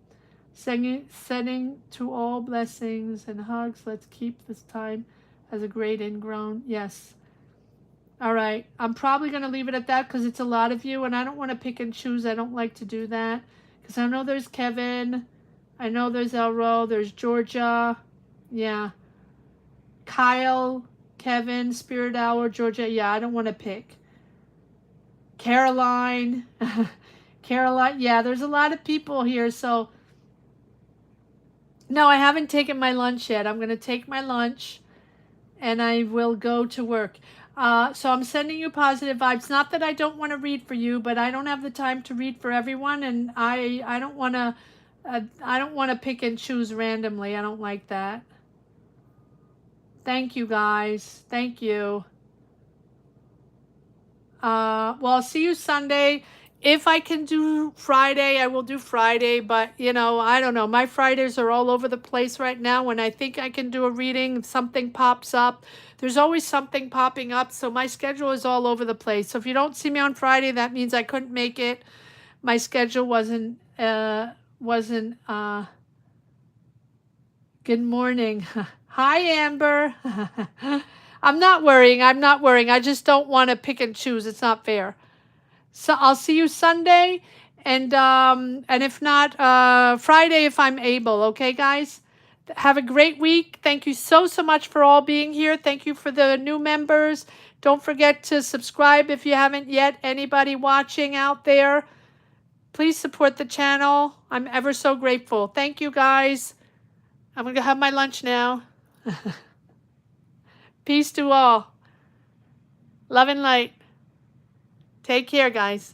Sending to all blessings and hugs. Let's keep this time as a great ingrown. Yes. All right. I'm probably going to leave it at that because it's a lot of you, and I don't want to pick and choose. I don't like to do that because I know there's Kevin. I know there's Elro. There's Georgia. Yeah. Kyle, Kevin, Spirit Hour, Georgia. Yeah, I don't want to pick. Caroline. Caroline, yeah, there's a lot of people here. So, no, I haven't taken my lunch yet. I'm going to take my lunch and I will go to work. So I'm sending you positive vibes. Not that I don't want to read for you, but I don't have the time to read for everyone, and I don't want to I don't want to pick and choose randomly. I don't like that. Thank you guys. Thank you. Well, I'll see you Sunday. If I can do Friday, I will do Friday, but you know, I don't know. My Fridays are all over the place right now. When I think I can do a reading, something pops up. There's always something popping up, so my schedule is all over the place. So if you don't see me on Friday, that means I couldn't make it. My schedule wasn't good morning. Hi, Amber. I'm not worrying. I'm not worrying. I just don't want to pick and choose. It's not fair. So I'll see you Sunday, and if not, Friday if I'm able. Okay, guys. Have a great week. Thank you so much for all being here. Thank you for the new members. Don't forget to subscribe if you haven't yet. Anybody watching out there, please support the channel. I'm ever so grateful. Thank you, guys. I'm going to have my lunch now. Peace to all. Love and light. Take care, guys.